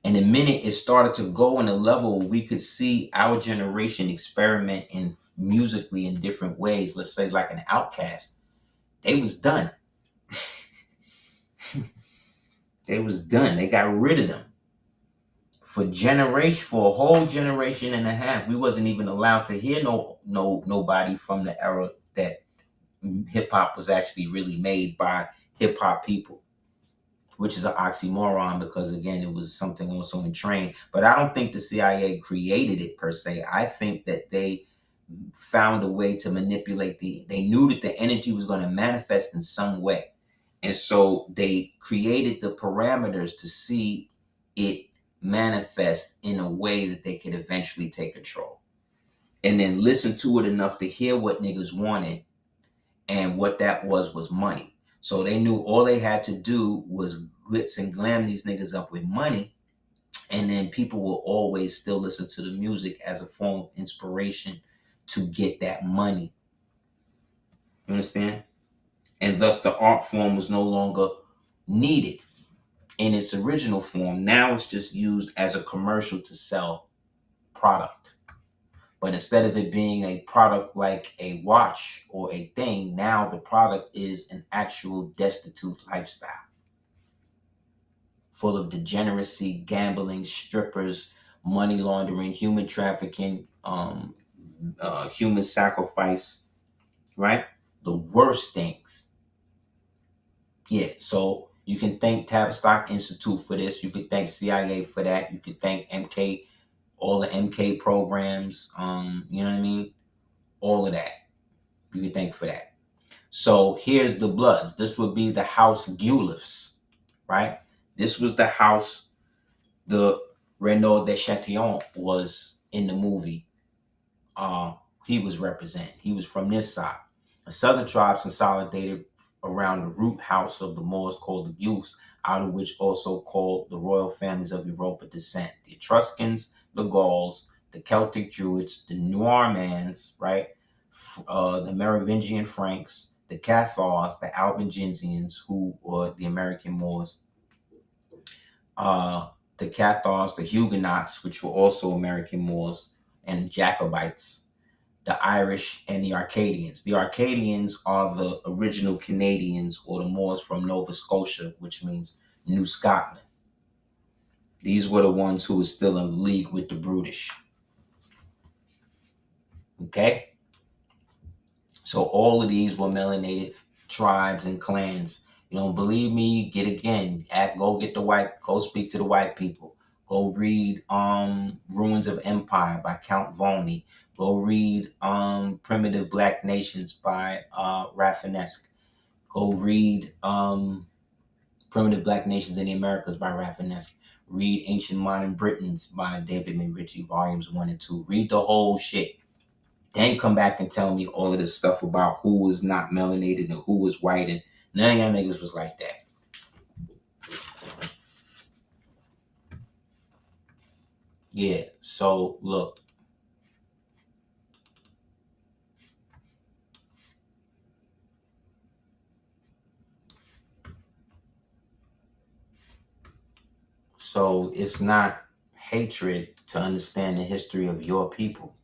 And the minute it started to go in a level where we could see our generation experiment in musically in different ways, let's say like an Outcast, they was done. They was done. They got rid of them. For a whole generation and a half, we wasn't even allowed to hear nobody from the era that hip hop was actually really made by hip hop people, which is an oxymoron because again, it was something also entrained. But I don't think the CIA created it per se. I think that they found a way to manipulate they knew that the energy was going to manifest in some way. And so they created the parameters to see it manifest in a way that they could eventually take control. And then listen to it enough to hear what niggas wanted. And what that was money. So they knew all they had to do was glitz and glam these niggas up with money. And then people will always still listen to the music as a form of inspiration to get that money. You understand? And thus the art form was no longer needed in its original form. Now it's just used as a commercial to sell product. But instead of it being a product like a watch or a thing, now the product is an actual destitute lifestyle full of degeneracy, gambling, strippers, money laundering, human trafficking, human sacrifice, right? The worst things. Yeah, so you can thank Tavistock Institute for this. You can thank CIA for that. You can thank MK, all the MK programs. You know what I mean? All of that. You can thank for that. So here's the Bloods. This would be the House Guelphs, right? This was the house the Renaud de Chatillon was in the movie. He was representing. He was from this side. The southern tribes consolidated around the root house of the Moors called the Guelphs, out of which also called the royal families of Europa descent. The Etruscans, the Gauls, the Celtic Druids, the Normans, right? The Merovingian Franks, the Cathars, the Albigensians, who were the American Moors, the Cathars, the Huguenots, which were also American Moors, and Jacobites, the Irish, and the Arcadians. The Arcadians are the original Canadians or the Moors from Nova Scotia, which means New Scotland. These were the ones who were still in league with the British. Okay? So all of these were melanated tribes and clans. You don't believe me? Go speak to the white people. Go read Ruins of Empire by Count Volney. Go read Primitive Black Nations by Rafinesque. Go read Primitive Black Nations in the Americas by Rafinesque. Read Ancient Modern Britons by David McRitchie, volumes 1 and 2. Read the whole shit. Then come back and tell me all of this stuff about who was not melanated and who was white, and none of y'all niggas was like that. Yeah, so look. So it's not hatred to understand the history of your people.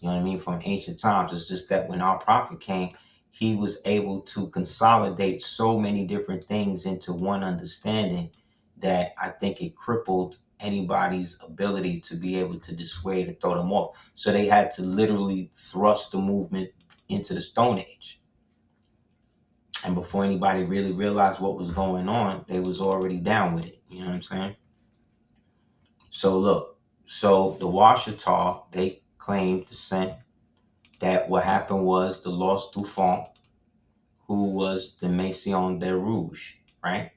You know what I mean? From ancient times. It's just that when our prophet came, he was able to consolidate so many different things into one understanding that I think it crippled anybody's ability to be able to dissuade and throw them off. So they had to literally thrust the movement into the Stone Age. And before anybody really realized what was going on, they was already down with it. You know what I'm saying? So look, so the Washita, they claimed descent that what happened was the Lost Dauphin, who was the Maison de Rouge, right?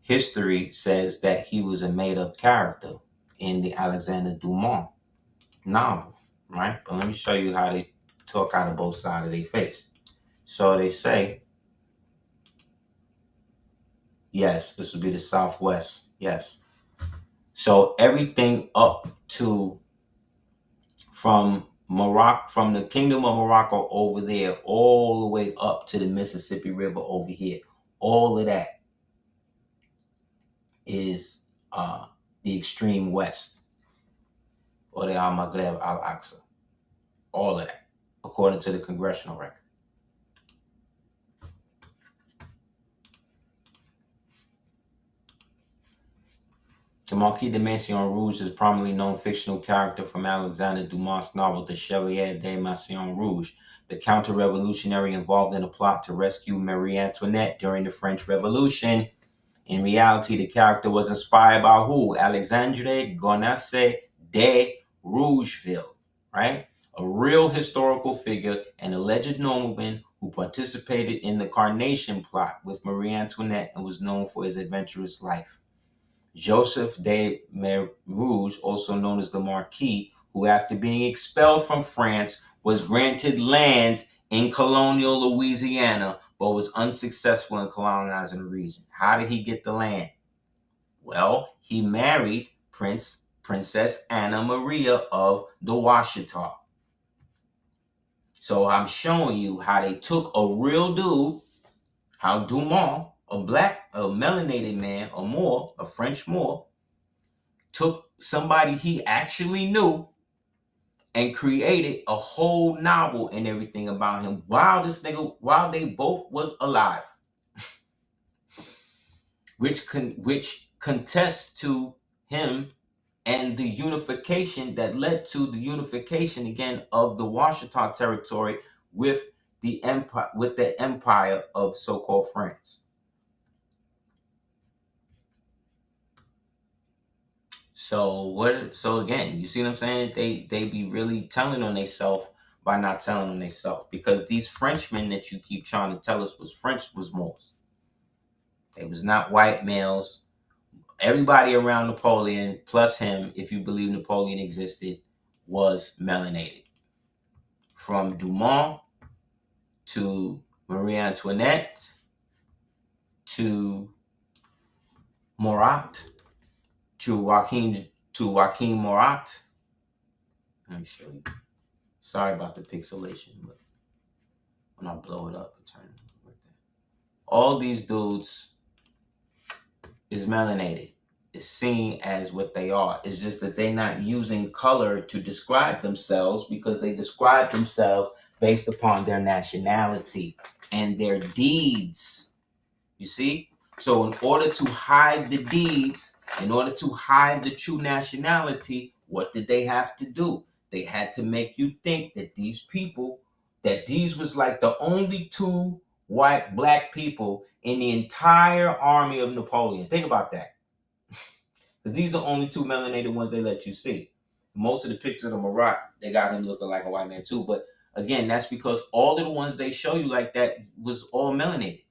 History says that he was a made-up character in the Alexander Dumas novel, right? But let me show you how they talk out of both sides of their face. So they say, yes, this would be the Southwest, yes. So everything up to from Morocco, from the Kingdom of Morocco over there, all the way up to the Mississippi River over here, all of that is the extreme west, or the Al Maghreb Al Aqsa. All of that, according to the congressional record. The Marquis de Maison Rouge is a prominently known fictional character from Alexander Dumas' novel The Chevalier de Maison Rouge, the counter-revolutionary involved in a plot to rescue Marie Antoinette during the French Revolution. In reality, the character was inspired by who? Alexandre Gonesse de Rougeville, right? A real historical figure and alleged nobleman who participated in the Carnation plot with Marie Antoinette and was known for his adventurous life. Joseph de Rouge, also known as the Marquis, who after being expelled from France was granted land in colonial Louisiana, but was unsuccessful in colonizing the region. How did he get the land? Well, he married Princess Anna Maria of the Washita. So I'm showing you how they took a real dude, how Dumas, a melanated man, a Moor, a French Moor, took somebody he actually knew and created a whole novel and everything about him while they both was alive, which contests to him and the unification that led to the unification again of the Washita territory with the empire of so-called France. So again, you see what I'm saying? They be really telling on themselves by not telling on themselves, because these Frenchmen that you keep trying to tell us was French was Moors. They was not white males. Everybody around Napoleon, plus him, if you believe Napoleon existed, was melanated. From Dumas to Marie Antoinette to Murat to Joaquin Murat. Let me show you. Sorry about the pixelation, but when I blow it up, it turns like that. All these dudes is melanated. Is seen as what they are. It's just that they're not using color to describe themselves, because they describe themselves based upon their nationality and their deeds. You see? So in order to hide the deeds, in order to hide the true nationality, what did they have to do? They had to make you think that these people that these was like the only two black people in the entire army of Napoleon. Think about that. Because these are the only two melanated ones they let you see. Most of the pictures of Marat, they got him looking like a white man too. But again, that's because all of the ones they show you like that was all melanated.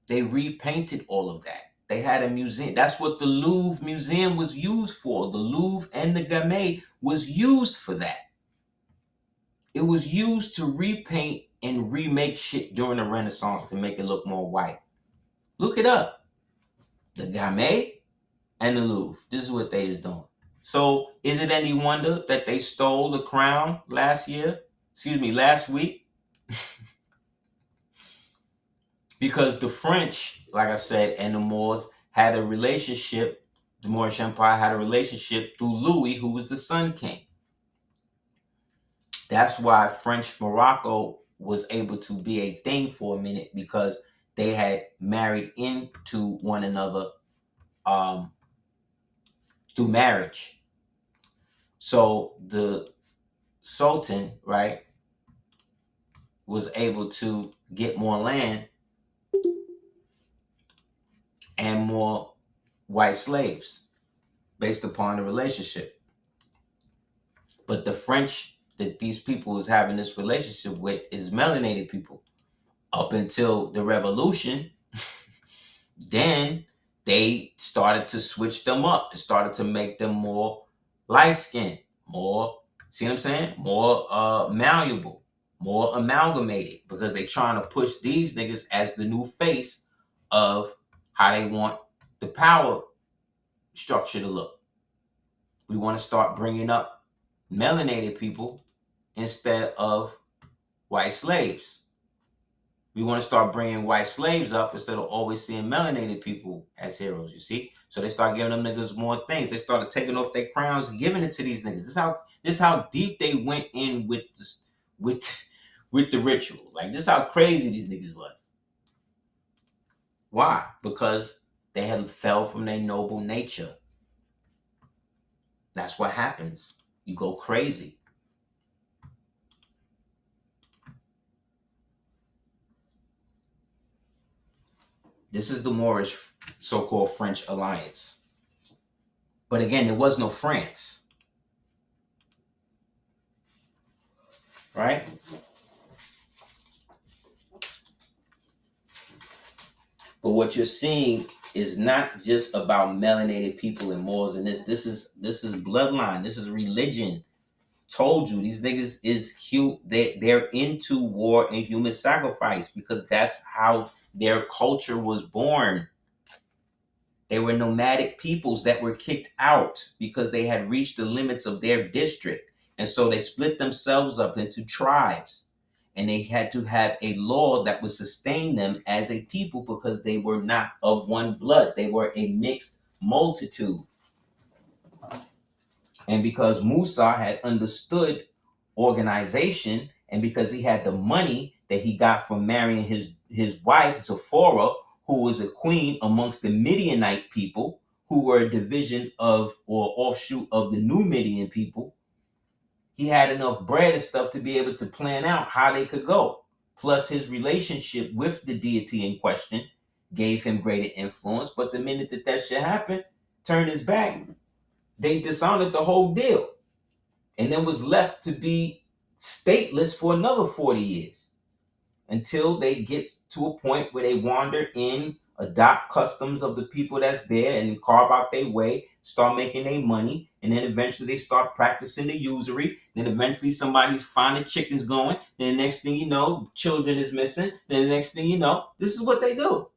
They repainted all of that. They had a museum. That's what the Louvre Museum was used for. The Louvre and the Gamet was used for that. It was used to repaint and remake shit during the Renaissance to make it look more white. Look it up. The Gamet and the Louvre. This is what they is doing. So is it any wonder that they stole the crown last week? Because the French, like I said, and the Moors had a relationship. The Moorish Empire had a relationship through Louis, who was the Sun King. That's why French Morocco was able to be a thing for a minute, because they had married into one another through marriage. So the Sultan, right, was able to get more land and more white slaves based upon the relationship. But the French that these people was having this relationship with is melanated people. Up until the revolution, then they started to switch them up. They started to make them more light-skinned, more, see what I'm saying? More malleable, more amalgamated, because they trying to push these niggas as the new face of how they want the power structure to look. We want to start bringing up melanated people instead of white slaves. We want to start bringing white slaves up instead of always seeing melanated people as heroes, you see? So they start giving them niggas more things. They started taking off their crowns and giving it to these niggas. This is how deep they went in with this, with the ritual. Like, this is how crazy these niggas was. Why? Because they had fell from their noble nature. That's what happens. You go crazy. This is the Moorish so-called French alliance. But again, there was no France. Right? But what you're seeing is not just about melanated people and Moors and this is bloodline. This is religion. Told you, these niggas is they're into war and human sacrifice, because that's how their culture was born. They were nomadic peoples that were kicked out because they had reached the limits of their district. And so they split themselves up into tribes. And they had to have a law that would sustain them as a people, because they were not of one blood. They were a mixed multitude. And because Musa had understood organization, and because he had the money that he got from marrying his wife, Sephora, who was a queen amongst the Midianite people, who were a division of or offshoot of the Numidian people, he had enough bread and stuff to be able to plan out how they could go. Plus, his relationship with the deity in question gave him greater influence. But the minute that shit happened, turned his back, they dishonored the whole deal, and then was left to be stateless for another 40 years until they get to a point where they wander in, adopt customs of the people that's there, and carve out their way, start making their money, and then eventually they start practicing the usury. Then eventually somebody's finding chickens going. Then the next thing you know, children is missing. Then the next thing you know, this is what they do.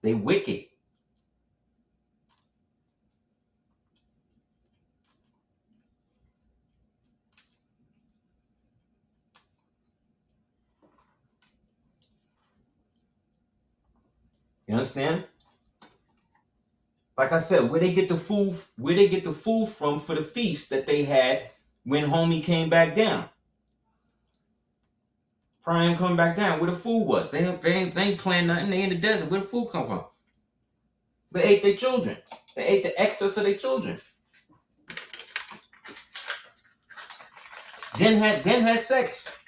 They wicked. You understand? Like I said, where they get the food from for the feast that they had when homie came back down. Probably ain't coming back down where the food was. They ain't playing nothing. They in the desert. Where the food come from? They ate their children. They ate the excess of their children. Then had sex.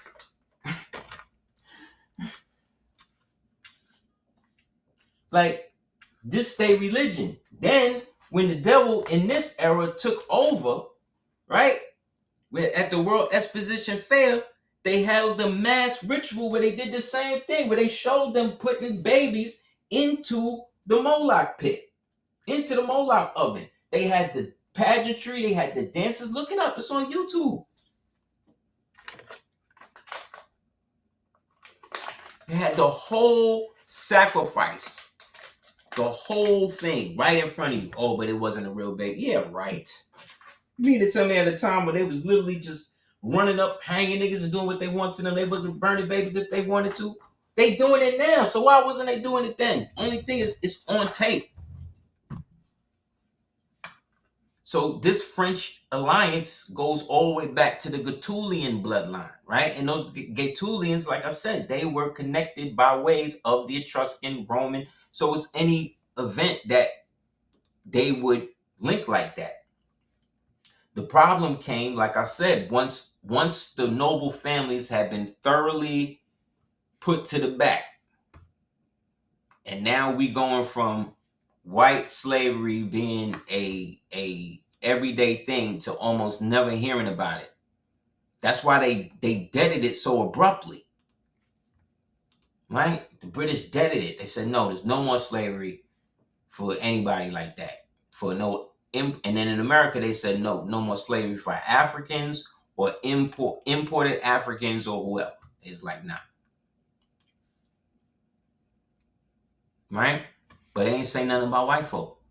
Like, this they religion. Then when the devil in this era took over, right? At the World Exposition Fair, they held the mass ritual where they did the same thing, where they showed them putting babies into the Moloch pit, into the Moloch oven. They had the pageantry, they had the dances. Look it up, it's on YouTube. They had the whole sacrifice, the whole thing right in front of you. Oh, but it wasn't a real baby. Yeah, right. You mean to tell me at a time when they was literally just running up, hanging niggas and doing what they want to them, they wasn't burning babies if they wanted to? They doing it now, so why wasn't they doing it then? Only thing is, it's on tape. So this French alliance goes all the way back to the Gaetulian bloodline, right? And those Gaetulians, like I said, they were connected by ways of the Etruscan, Roman. So it's any event that they would link like that. The problem came, like I said, once the noble families had been thoroughly put to the back, and now we going from white slavery being a everyday thing to almost never hearing about it. That's why they deaded it so abruptly, right? The British deaded it. They said, no, there's no more slavery for anybody like that. And then in America, they said, no more slavery for Africans or imported Africans or whoever. It's like, nah. Right? But they ain't say nothing about white folk.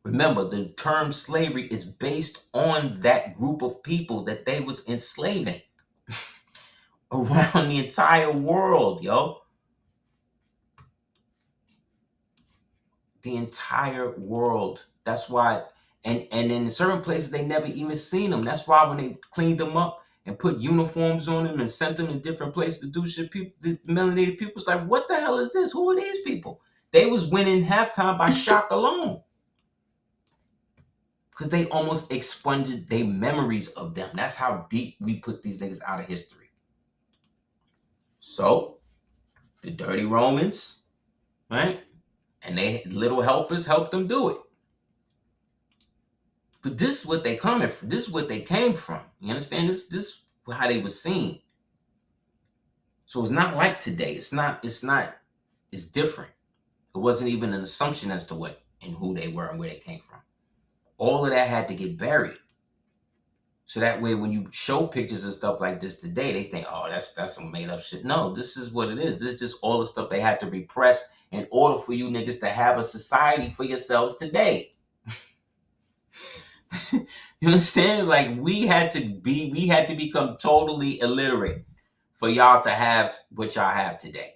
Remember, the term slavery is based on that group of people that they was enslaving around the entire world, yo. The entire world. That's why, and in certain places they never even seen them. That's why when they cleaned them up and put uniforms on them and sent them to different places to do shit, people, the melanated people was like, what the hell is this? Who are these people? They was winning halftime by shock alone. Because they almost expunged their memories of them. That's how deep we put these niggas out of history. So, the dirty Romans, right? And they little helpers helped them do it. But this is what they coming from. This is what they came from. You understand? This is how they were seen. So it's not like today. It's different. It wasn't even an assumption as to what and who they were and where they came from. All of that had to get buried. So that way when you show pictures and stuff like this today, they think, oh, that's some made up shit. No, this is what it is. This is just all the stuff they had to repress in order for you niggas to have a society for yourselves today. You understand? Like we had to become totally illiterate for y'all to have what y'all have today.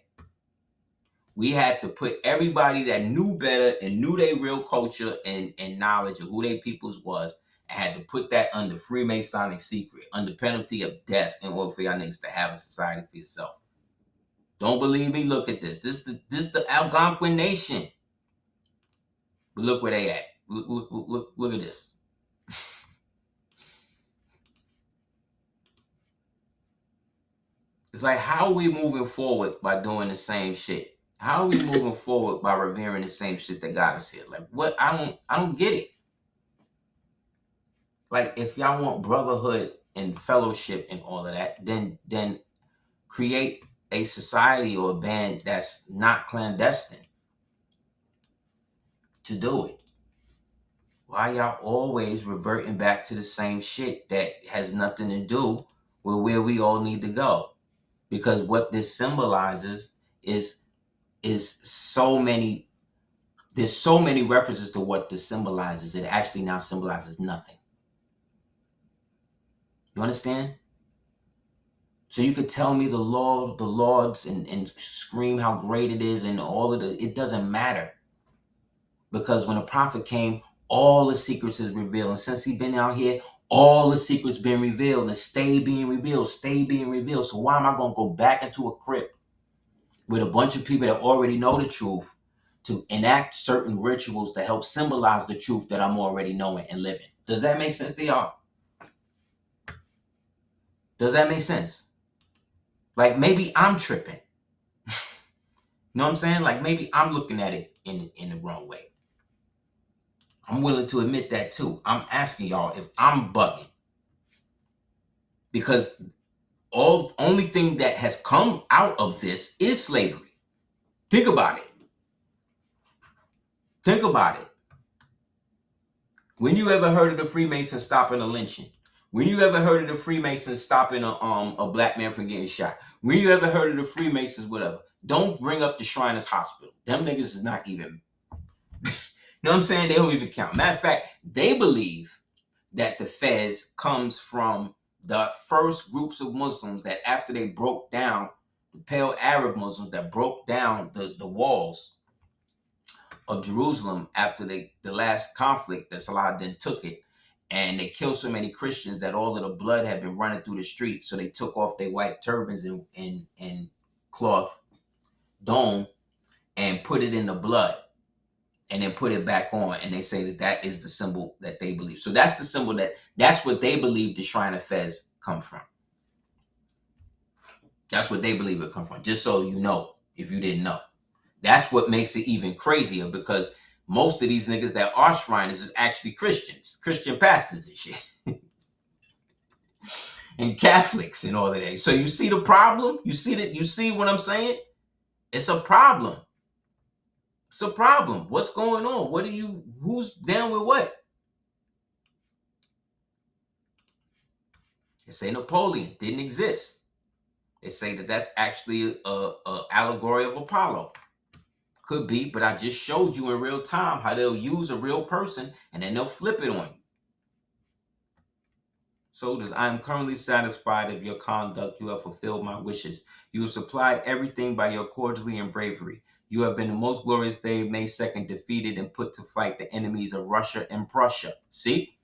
We had to put everybody that knew better and knew their real culture and knowledge of who their peoples was, and had to put that under Freemasonic secret, under penalty of death, in order for y'all niggas to have a society for yourself. Don't believe me? Look at this. This the Algonquin nation. But look where they at. Look at this. It's like, how are we moving forward by doing the same shit? How are we moving forward by revering the same shit that got us here? Like, what? I don't get it. Like, if y'all want brotherhood and fellowship and all of that, then create a society or a band that's not clandestine to do it. Why y'all always reverting back to the same shit that has nothing to do with where we all need to go? Because what this symbolizes is so many, there's so many references to what this symbolizes. It actually now symbolizes nothing. You understand? So you could tell me the Lords and scream how great it is and all of it doesn't matter. Because when a prophet came, all the secrets is revealed. And since he's been out here, all the secrets been revealed and stay being revealed. So why am I going to go back into a crypt with a bunch of people that already know the truth to enact certain rituals to help symbolize the truth that I'm already knowing and living. Does that make sense to y'all? Does that make sense? Like maybe I'm tripping. You know what I'm saying? Like maybe I'm looking at it in the wrong way. I'm willing to admit that too. I'm asking y'all if I'm bugging. Because only thing that has come out of this is slavery. Think about it. Think about it. When you ever heard of the Freemasons stopping a lynching? When you ever heard of the Freemasons stopping a black man from getting shot? When you ever heard of the Freemasons, whatever? Don't bring up the Shriners Hospital. Them niggas is not even, you know what I'm saying? They don't even count. Matter of fact, they believe that the Fez comes from the first groups of Muslims that after they broke down, the pale Arab Muslims that broke down the walls of Jerusalem after the last conflict that Salah then took it. And they killed so many Christians that all of the blood had been running through the streets. So they took off their white turbans and cloth dome and put it in the blood and then put it back on. And they say that is the symbol that they believe. So that's the symbol that's what they believe the Shrine of Fez come from. That's what they believe it come from. Just so you know, if you didn't know. That's what makes it even crazier because most of these niggas that are Shriners is actually Christians, Christian pastors and shit. And Catholics and all of that. So you see the problem? You see what I'm saying? It's a problem. It's a problem. What's going on? Who's down with what? They say Napoleon didn't exist. They say that's actually a allegory of Apollo. Could be, but I just showed you in real time how they'll use a real person and then they'll flip it on you. Soldiers, I am currently satisfied of your conduct. You have fulfilled my wishes. You have supplied everything by your cordiality and bravery. You have been the most glorious day, May 2nd, defeated and put to flight the enemies of Russia and Prussia. See?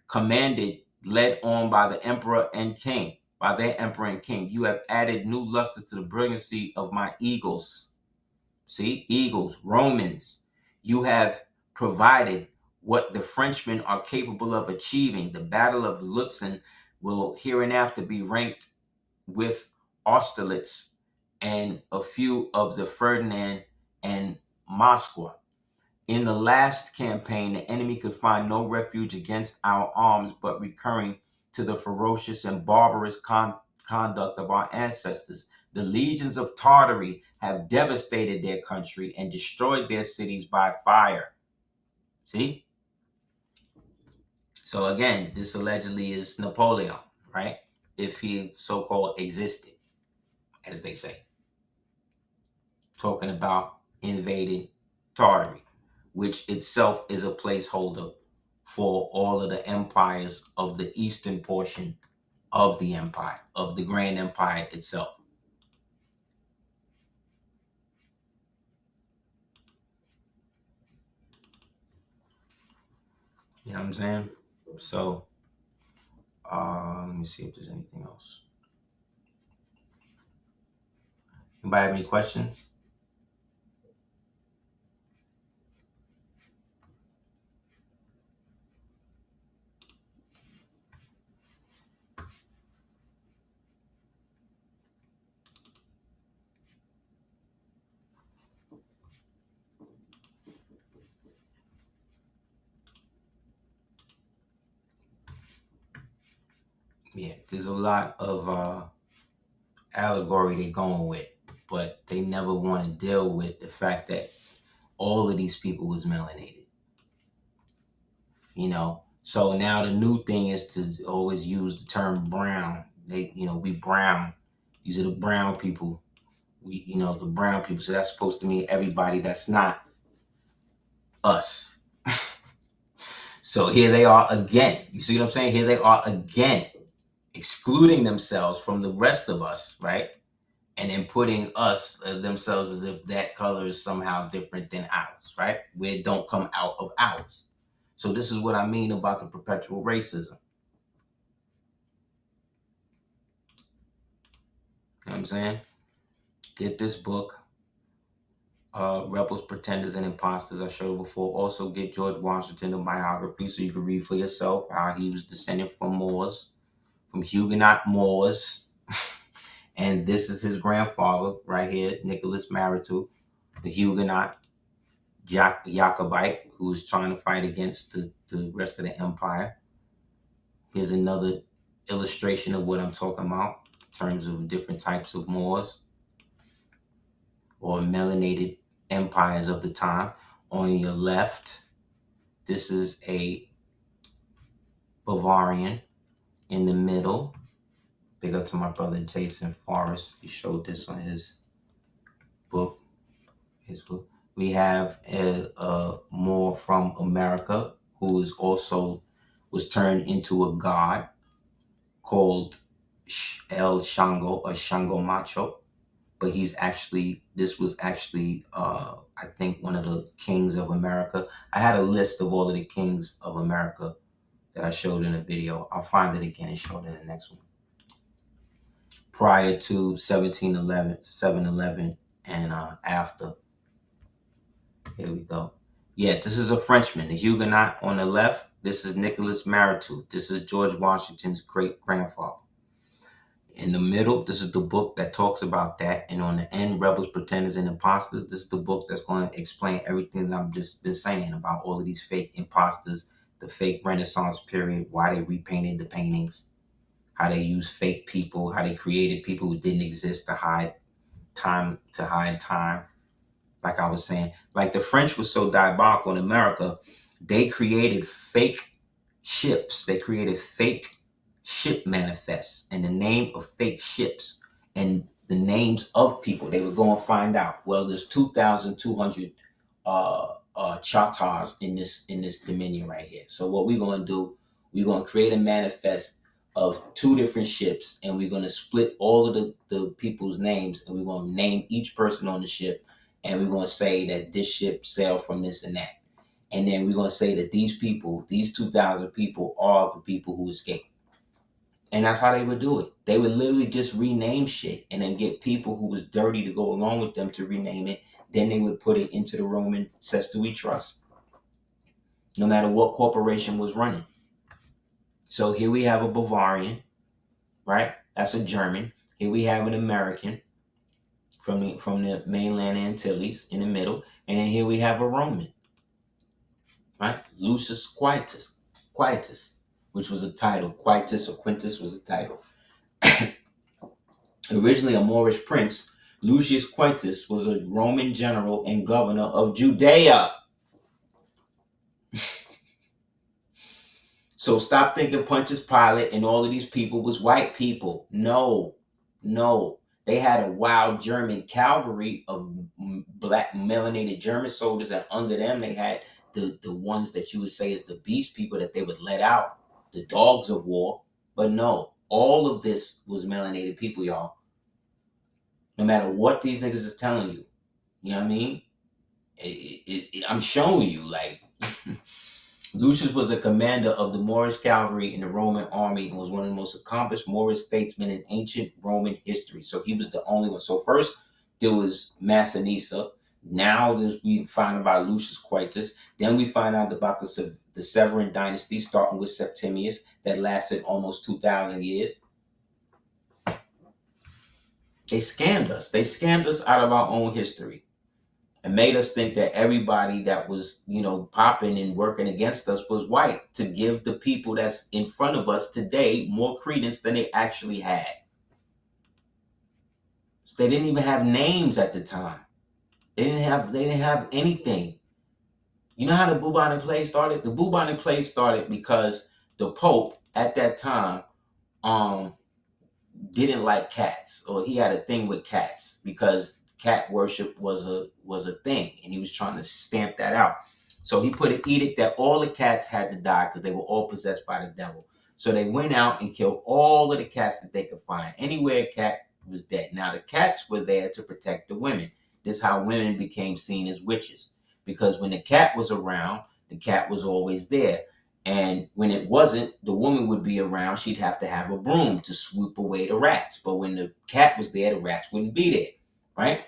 Commanded, led on by the emperor and king, by their emperor and king. You have added new luster to the brilliancy of my eagles. See? Eagles, Romans. You have provided what the Frenchmen are capable of achieving. The Battle of Lutzen will hereinafter be ranked with Austerlitz and a few of the Ferdinand and Moscow. In the last campaign, the enemy could find no refuge against our arms, but recurring to the ferocious and barbarous conduct of our ancestors. The legions of Tartary have devastated their country and destroyed their cities by fire. See? So again, this allegedly is Napoleon, right? If he so-called existed, as they say. Talking about invading Tartary, which itself is a placeholder for all of the empires of the eastern portion of the empire, of the Grand Empire itself. You know what I'm saying? So, let me see if there's anything else. Anybody have any questions? Yeah, there's a lot of allegory they're going with, but they never want to deal with the fact that all of these people was melanated. You know, so now the new thing is to always use the term brown. We brown. These are the brown people. The brown people. So that's supposed to mean everybody that's not us. So here they are again. You see what I'm saying? Here they are again, excluding themselves from the rest of us, right? And then putting us, themselves, as if that color is somehow different than ours, right? Where it don't come out of ours. So this is what I mean about the perpetual racism. You know what I'm saying? Get this book. Rebels, Pretenders, and Imposters I showed before. Also get George Washington, the biography, so you can read for yourself how he was descended from Moors, from Huguenot Moors. And this is his grandfather right here, Nicholas Maritou, the Huguenot Jacobite, who was trying to fight against the rest of the empire. Here's another illustration of what I'm talking about in terms of different types of Moors or melanated empires of the time. On your left, this is a Bavarian. In the middle, big up to my brother Jason Forrest. He showed this on his book. We have a Moor from America who is also was turned into a god called El Shango or Shango Macho. But this was actually, I think, one of the kings of America. I had a list of all of the kings of America that I showed in a video. I'll find it again and show it in the next one. Prior to 1711, 711, and after. Here we go. Yeah, this is a Frenchman, the Huguenot on the left. This is Nicholas Maritou. This is George Washington's great-grandfather. In the middle, this is the book that talks about that. And on the end, Rebels, Pretenders, and Imposters, this is the book that's going to explain everything that I've just been saying about all of these fake imposters, the fake Renaissance period, why they repainted the paintings, how they used fake people, how they created people who didn't exist to hide time. Like I was saying, like the French was so diabolical in America, they created fake ships. They created fake ship manifests in the name of fake ships and the names of people. They would go and find out. Well, there's 2,200 Chatars in this dominion right here. So what we're going to do, we're going to create a manifest of two different ships, and we're going to split all of the people's names, and we're going to name each person on the ship, and we're going to say that this ship sailed from this and that. And then we're going to say that these people, these 2,000 people, are the people who escaped. And that's how they would do it. They would literally just rename shit and then get people who was dirty to go along with them to rename it. Then they would put it into the Roman Cestui we trust, no matter what corporation was running. So here we have a Bavarian, right? That's a German. Here we have an American from the mainland Antilles in the middle. And then here we have a Roman, right? Lucius Quietus, which was a title. Quietus or Quintus was a title. Originally a Moorish prince, Lucius Quietus was a Roman general and governor of Judea. So stop thinking Pontius Pilate and all of these people was white people. No. They had a wild German cavalry of black melanated German soldiers, and under them they had the ones that you would say is the beast people that they would let out, the dogs of war. But no, all of this was melanated people, y'all. No matter what these niggas is telling you, you know what I mean? I'm showing you, like, Lucius was a commander of the Moorish cavalry in the Roman army and was one of the most accomplished Moorish statesmen in ancient Roman history. So he was the only one. So first there was Massinissa. Now we find about Lucius Quietus. Then we find out about the Severan dynasty, starting with Septimius, that lasted almost 2,000 years. They scammed us. They scammed us out of our own history and made us think that everybody that was, popping and working against us was white, to give the people that's in front of us today more credence than they actually had. So they didn't even have names at the time. They didn't have anything. You know how the bubonic plague started? The bubonic plague started because the Pope at that time didn't like cats, or he had a thing with cats because cat worship was a thing, and he was trying to stamp that out. So he put an edict that all the cats had to die because they were all possessed by the devil. So they went out and killed all of the cats that they could find. Anywhere a cat was dead. Now the cats were there to protect the women. This is how women became seen as witches, because when the cat was around, the cat was always there. And when it wasn't, the woman would be around. She'd have to have a broom to swoop away the rats. But when the cat was there, the rats wouldn't be there, right?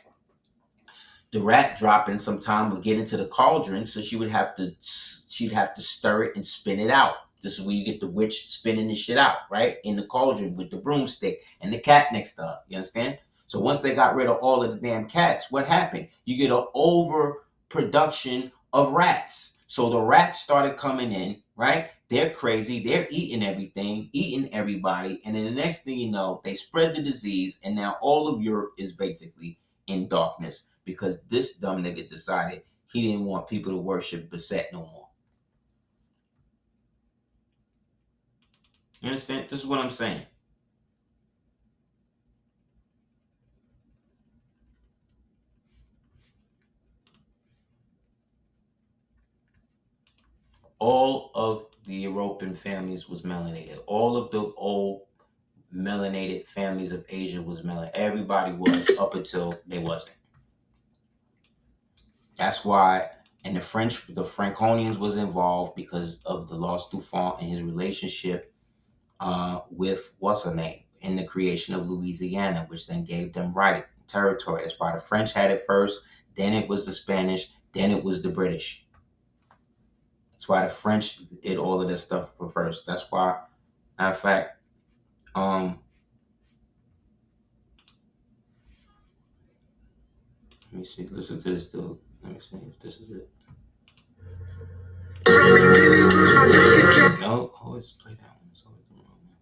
the rat dropping sometime would get into the cauldron, so she'd have to stir it and spin it out. This is where you get the witch spinning the shit out, right? In the cauldron with the broomstick and the cat next to her. You understand? So once they got rid of all of the damn cats, what happened? You get an overproduction of rats. So the rats started coming in, right? They're crazy. They're eating everything, eating everybody. And then the next thing you know, they spread the disease. And now all of Europe is basically in darkness because this dumb nigga decided he didn't want people to worship Beset no more. You understand? This is what I'm saying. All of the European families was melanated. All of the old melanated families of Asia was melanated. Everybody was up until they wasn't. That's why, and the Franconians was involved because of the Lost Dauphin and his relationship with what's her name in the creation of Louisiana, which then gave them right territory. That's why the French had it first, then it was the Spanish, then it was the British. That's why the French did all of this stuff first. That's why, matter of fact, let me see. Listen to this dude. Let me see if this is it. No, always play that one. It's always the wrong one.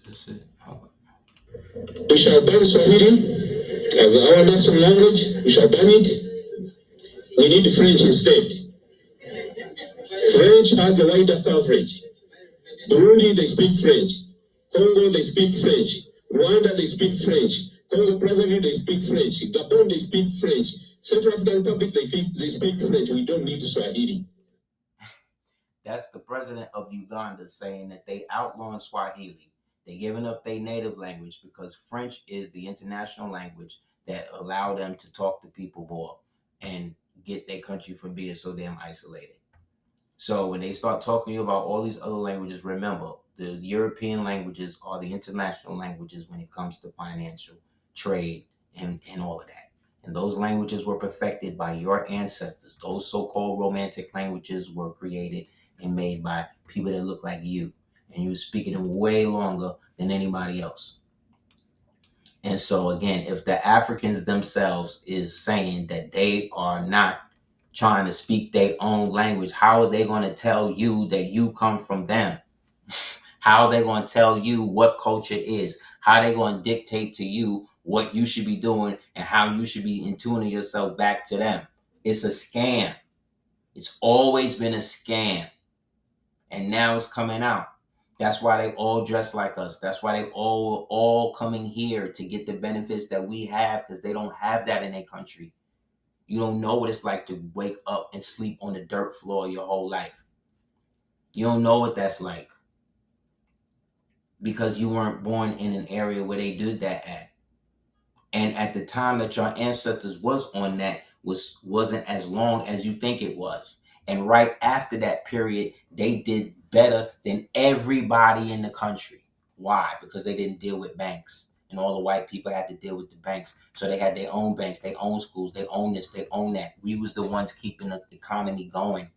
Is this it? Hold on. We shall ban Swahili as our national language. We shall ban it. We need French instead. French has a wider coverage. Burundi, they speak French. Congo, they speak French. Rwanda, they speak French. Congo Brazzaville, they speak French. Gabon, they speak French. Central African Republic, they speak French. We don't need Swahili. That's the president of Uganda saying that they outlawing Swahili. They're giving up their native language because French is the international language that allow them to talk to people more and get their country from being so damn isolated. So when they start talking about all these other languages, remember, the European languages are the international languages when it comes to financial, trade, and all of that. And those languages were perfected by your ancestors. Those so-called romantic languages were created and made by people that look like you. And you were speaking them way longer than anybody else. And so again, if the Africans themselves is saying that they are not trying to speak their own language, how are they going to tell you that you come from them? How are they going to tell you what culture is? How are they going to dictate to you what you should be doing and how you should be in tuning yourself back to them? It's a scam. It's always been a scam. And now it's coming out. That's why they all dress like us. That's why they all coming here to get the benefits that we have because they don't have that in their country. You don't know what it's like to wake up and sleep on the dirt floor your whole life. You don't know what that's like because you weren't born in an area where they did that at. And at the time that your ancestors was on that wasn't as long as you think it was. And right after that period, they did better than everybody in the country. Why? Because they didn't deal with banks. And all the white people had to deal with the banks. So they had their own banks, their own schools, they own this, they own that. We was the ones keeping the economy going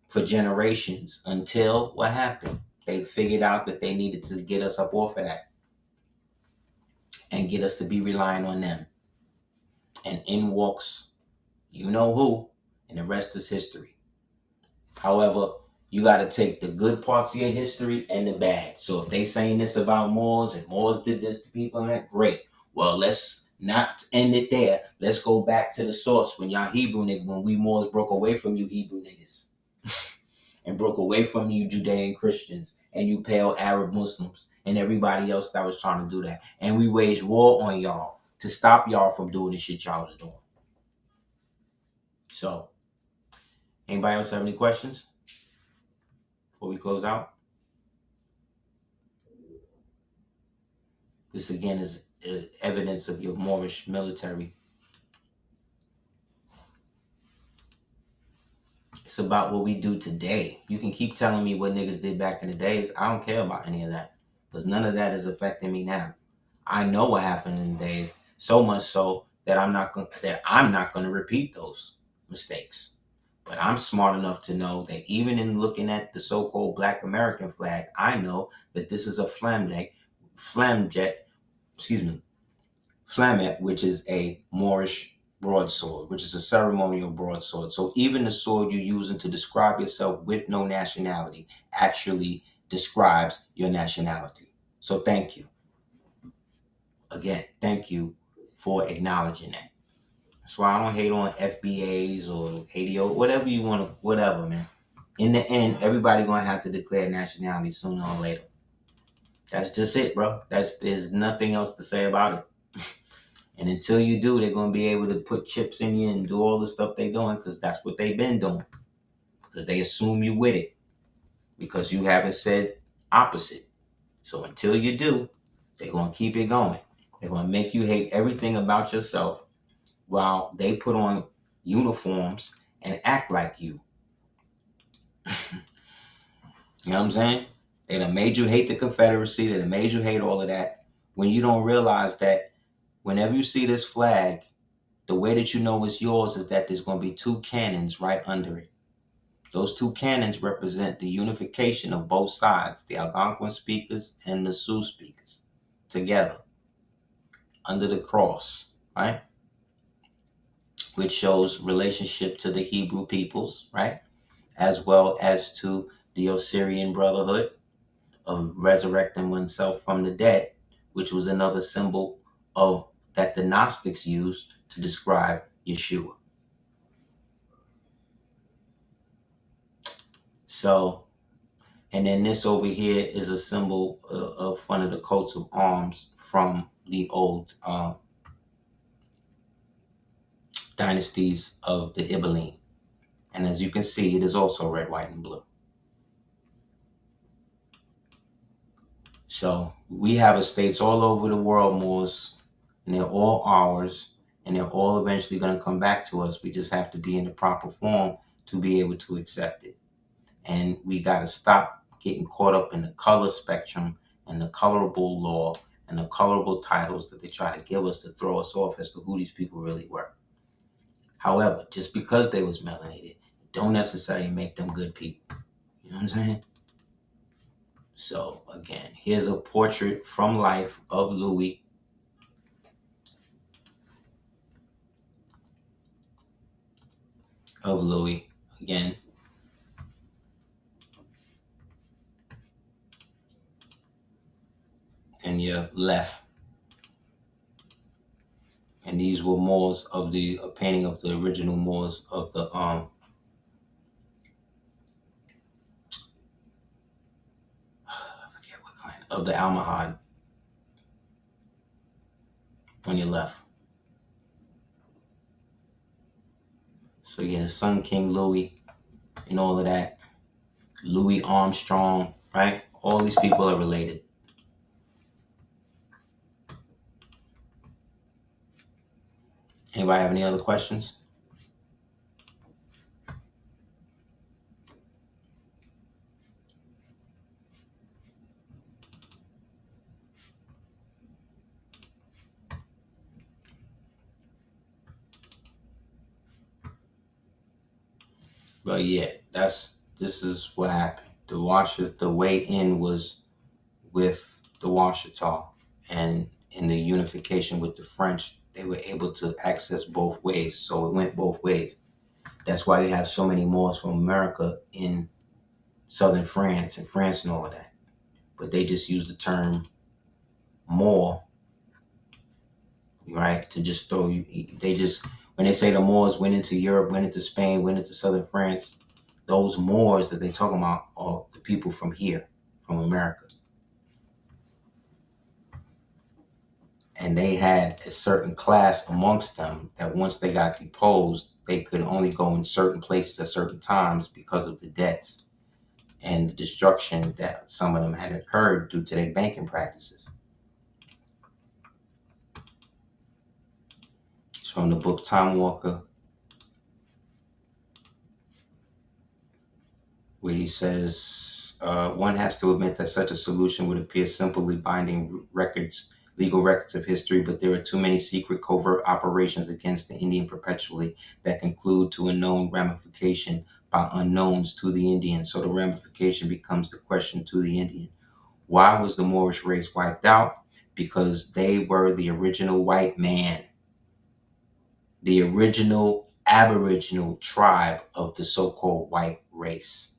for generations until what happened? They figured out that they needed to get us up off of that and get us to be relying on them. And in walks you know who, and the rest is history. However, you got to take the good parts of your history and the bad. So if they saying this about Moors and Moors did this to people, that great. Well, let's not end it there. Let's go back to the source when y'all Hebrew niggas, when we Moors broke away from you Hebrew niggas and broke away from you Judean Christians and you pale Arab Muslims and everybody else that was trying to do that. And we waged war on y'all to stop y'all from doing the shit y'all was doing. So, anybody else have any questions before we close out? This again is evidence of your Moorish military. It's about what we do today. You can keep telling me what niggas did back in the days. I don't care about any of that because none of that is affecting me now. I know what happened in the days, so much so that I'm not going to repeat those mistakes. But I'm smart enough to know that even in looking at the so-called Black American flag, I know that this is a flamjet, excuse me, flamet, which is a Moorish broadsword, which is a ceremonial broadsword. So even the sword you're using to describe yourself with no nationality actually describes your nationality. So thank you. Again, thank you for acknowledging that. That's why I don't hate on FBAs or ADO, whatever you want to, whatever, man. In the end, everybody gonna have to declare nationality sooner or later. That's just it, bro. There's nothing else to say about it. And until you do, they're gonna be able to put chips in you and do all the stuff they're doing because that's what they've been doing. Because they assume you with it because you haven't said opposite. So until you do, they're gonna keep it going. They're gonna make you hate everything about yourself while they put on uniforms and act like you. You know what I'm saying? They done made you hate the Confederacy. They done made you hate all of that. When you don't realize that whenever you see this flag, the way that you know it's yours is that there's going to be two cannons right under it. Those two cannons represent the unification of both sides, the Algonquin speakers and the Sioux speakers, together under the cross, right? Which shows relationship to the Hebrew peoples, right? As well as to the Osirian Brotherhood of resurrecting oneself from the dead, which was another symbol of that the Gnostics used to describe Yeshua. So, and then this over here is a symbol of one of the coats of arms from the old dynasties of the Ibeline. And as you can see, it is also red, white, and blue. So we have estates all over the world, Moors, and they're all ours, and they're all eventually going to come back to us. We just have to be in the proper form to be able to accept it. And we got to stop getting caught up in the color spectrum and the colorable law and the colorable titles that they try to give us to throw us off as to who these people really were. However, just because they was melanated, don't necessarily make them good people. You know what I'm saying? So again, here's a portrait from life of Louis. Again. And your left. And these were Moors of a painting of the original Moors of the I forget what kind of the Almohad on your left. So yeah, Sun King Louis and all of that. Louis Armstrong, right? All these people are related. Anybody have any other questions? But yeah, this is what happened. The way in was with the Washita, and in the unification with the French, they were able to access both ways. So it went both ways. That's why you have so many Moors from America in southern France and all of that. But they just use the term Moor, right? To just throw you. They just, when they say the Moors went into Europe, went into Spain, went into southern France, those Moors that they talking about are the people from here, from America. And they had a certain class amongst them that once they got deposed, they could only go in certain places at certain times because of the debts and the destruction that some of them had occurred due to their banking practices. It's from the book Time Walker, where he says, one has to admit that such a solution would appear simply binding records legal records of history, but there are too many secret covert operations against the Indian perpetually that conclude to a known ramification by unknowns to the Indian. So the ramification becomes the question to the Indian. Why was the Moorish race wiped out? Because they were the original white man, the original aboriginal tribe of the so-called white race,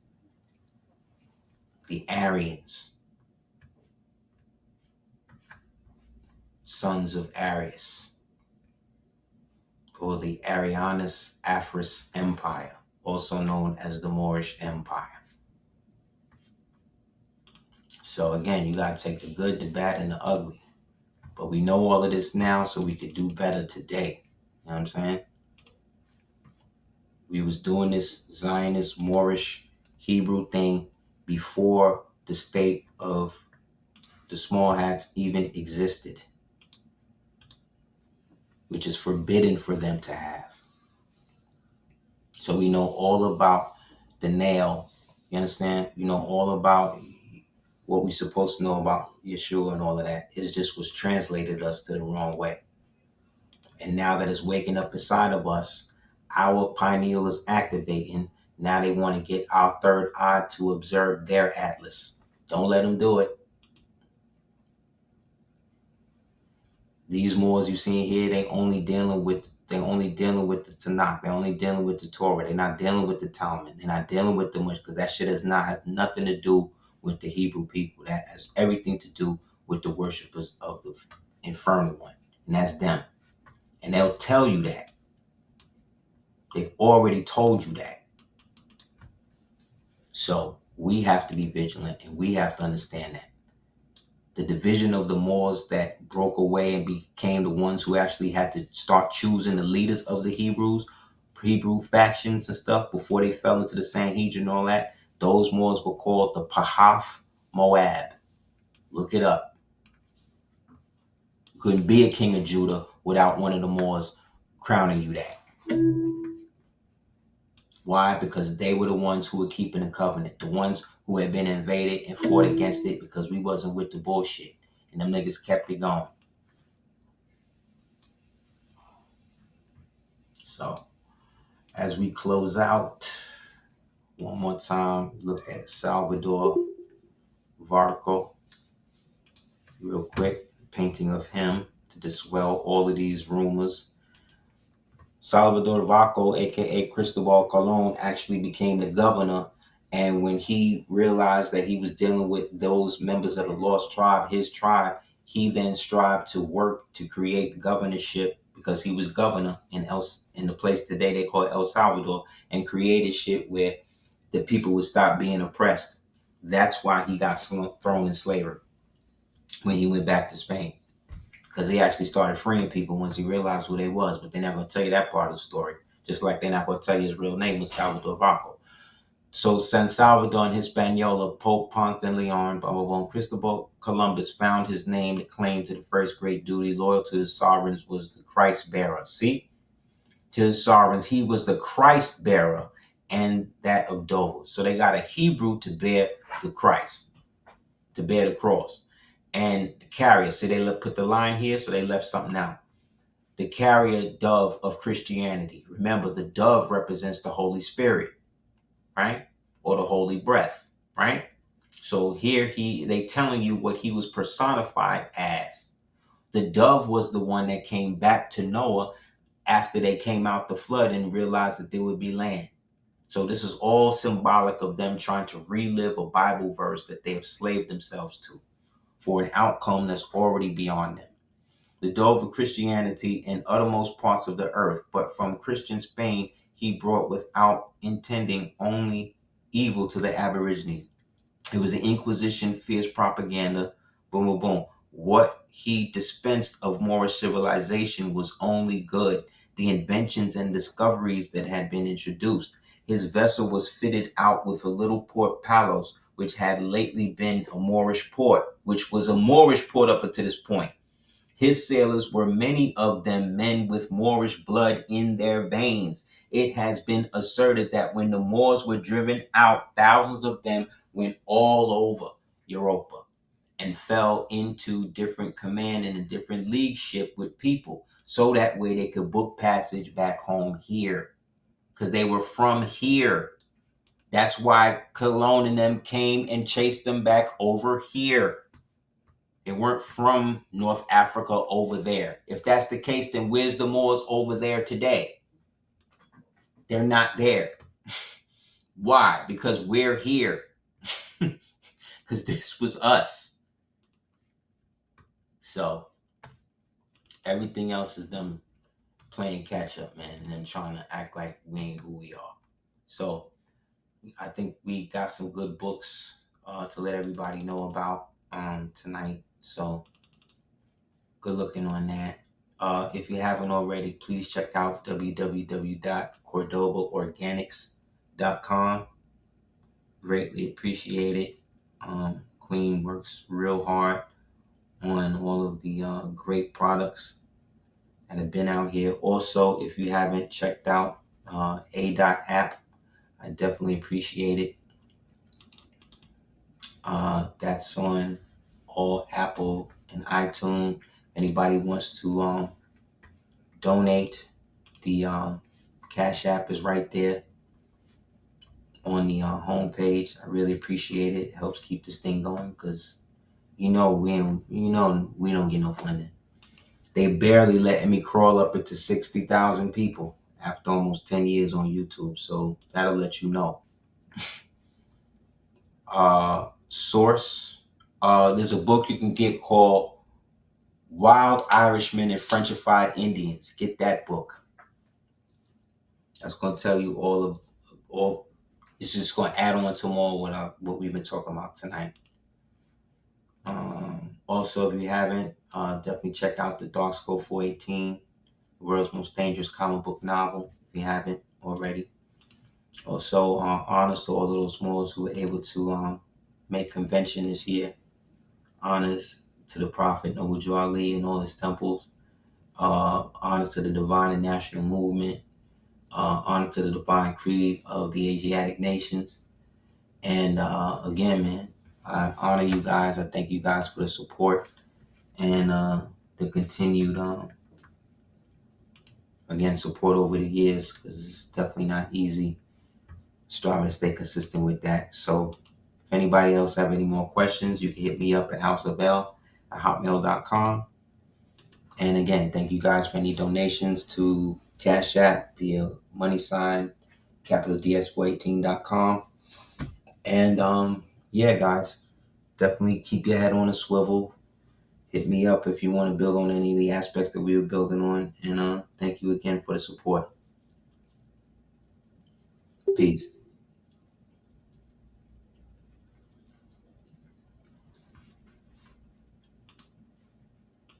the Aryans, sons of Arius, or the Arianus Afris Empire, also known as the Moorish Empire. So again, you got to take the good, the bad, and the ugly. But we know all of this now so we could do better today. You know what I'm saying? We was doing this Zionist, Moorish, Hebrew thing before the state of the small hats even existed, which is forbidden for them to have. So we know all about the nail. You understand? We know all about what we're supposed to know about Yeshua and all of that. It just was translated us to the wrong way. And now that it's waking up inside of us, our pineal is activating. Now they want to get our third eye to observe their atlas. Don't let them do it. These Moors you see here, they only dealing with the Tanakh. They're only dealing with the Torah. They're not dealing with the Talmud. They're not dealing with the much because that shit does not have nothing to do with the Hebrew people. That has everything to do with the worshipers of the infernal one, and that's them. And they'll tell you that. They've already told you that. So we have to be vigilant, and we have to understand that. The division of the Moors that broke away and became the ones who actually had to start choosing the leaders of the Hebrew factions and stuff before they fell into the Sanhedrin and all that. Those Moors were called the Pahath Moab. Look it up. You couldn't be a king of Judah without one of the Moors crowning you that. Why? Because they were the ones who were keeping the covenant. The ones who had been invaded and fought against it because we wasn't with the bullshit. And them niggas kept it going. So, as we close out, one more time, look at Salvador Varco, real quick, painting of him to dispel all of these rumors. Salvador Varco, aka Cristobal Colon, actually became the governor, and when he realized that he was dealing with those members of the lost tribe, his tribe, he then strived to work to create governorship because he was governor in the place today they call El Salvador, and created shit where the people would stop being oppressed. That's why he got thrown in slavery when he went back to Spain, because he actually started freeing people once he realized who they was. But they're not going to tell you that part of the story, just like they're not going to tell you his real name was Salvador Varco. So San Salvador in Hispaniola, Pope Ponce de Leon, Cristobal Columbus found his name to claim to the first great duty, loyal to his sovereigns, was the Christ bearer. See? To his sovereigns, he was the Christ bearer and that of Dover. So they got a Hebrew to bear the Christ, to bear the cross. And the carrier, see they put the line here, so they left something out. The carrier dove of Christianity. Remember, the dove represents the Holy Spirit, right? Or the holy breath, right? So here they telling you what he was personified as. The dove was the one that came back to Noah after they came out the flood and realized that there would be land. So this is all symbolic of them trying to relive a Bible verse that they have slaved themselves to for an outcome that's already beyond them. The dove of Christianity in uttermost parts of the earth, but from Christian Spain he brought without intending only evil to the Aborigines. It was the Inquisition, fierce propaganda, boom, boom, boom. What he dispensed of Moorish civilization was only good. The inventions and discoveries that had been introduced. His vessel was fitted out with a little port Palos, which had lately been a Moorish port, which was a Moorish port up until this point. His sailors were many of them men with Moorish blood in their veins. It has been asserted that when the Moors were driven out, thousands of them went all over Europa. and fell into different command and a different leadership with people, so that way they could book passage back home here, because they were from here. That's why Cologne and them came and chased them back over here. They weren't from North Africa over there. If that's the case, then where's the Moors over there today? They're not there. Why? Because we're here. Because this was us. So everything else is them playing catch up, man, and then trying to act like we ain't who we are. So I think we got some good books to let everybody know about tonight. So good looking on that. If you haven't already, please check out www.cordobaorganics.com. Greatly appreciate it. Queen works real hard on all of the great products that have been out here. Also, if you haven't checked out ADOT app, I definitely appreciate it. That's on all Apple and iTunes. Anybody wants to donate, the Cash App is right there on the homepage. I really appreciate it. It helps keep this thing going, because we don't get no funding. They barely letting me crawl up into 60,000 people after almost 10 years on YouTube. So that'll let you know. Source. There's a book you can get called Wild Irishmen and Frenchified Indians. Get that book. That's going to tell you all. It's just going to add on to more what we've been talking about tonight. Also, if you haven't, definitely check out the Dark Scroll 418, the world's most dangerous comic book novel, if you haven't already. Also, honors to all of those Moors who were able to make convention this year. Honors to the Prophet Noble Ali and all his temples. Honors to the Divine and National Movement. Honor to the Divine Creed of the Asiatic nations. And again, man, I honor you guys. I thank you guys for the support and the continued, support over the years, because it's definitely not easy striving to stay consistent with that. So if anybody else have any more questions, you can hit me up at houseofl@hotmail.com. And again, thank you guys for any donations to Cash App via money sign capital DS418.com. And yeah, guys, definitely keep your head on a swivel. Hit me up if you want to build on any of the aspects that we were building on. And thank you again for the support. Peace.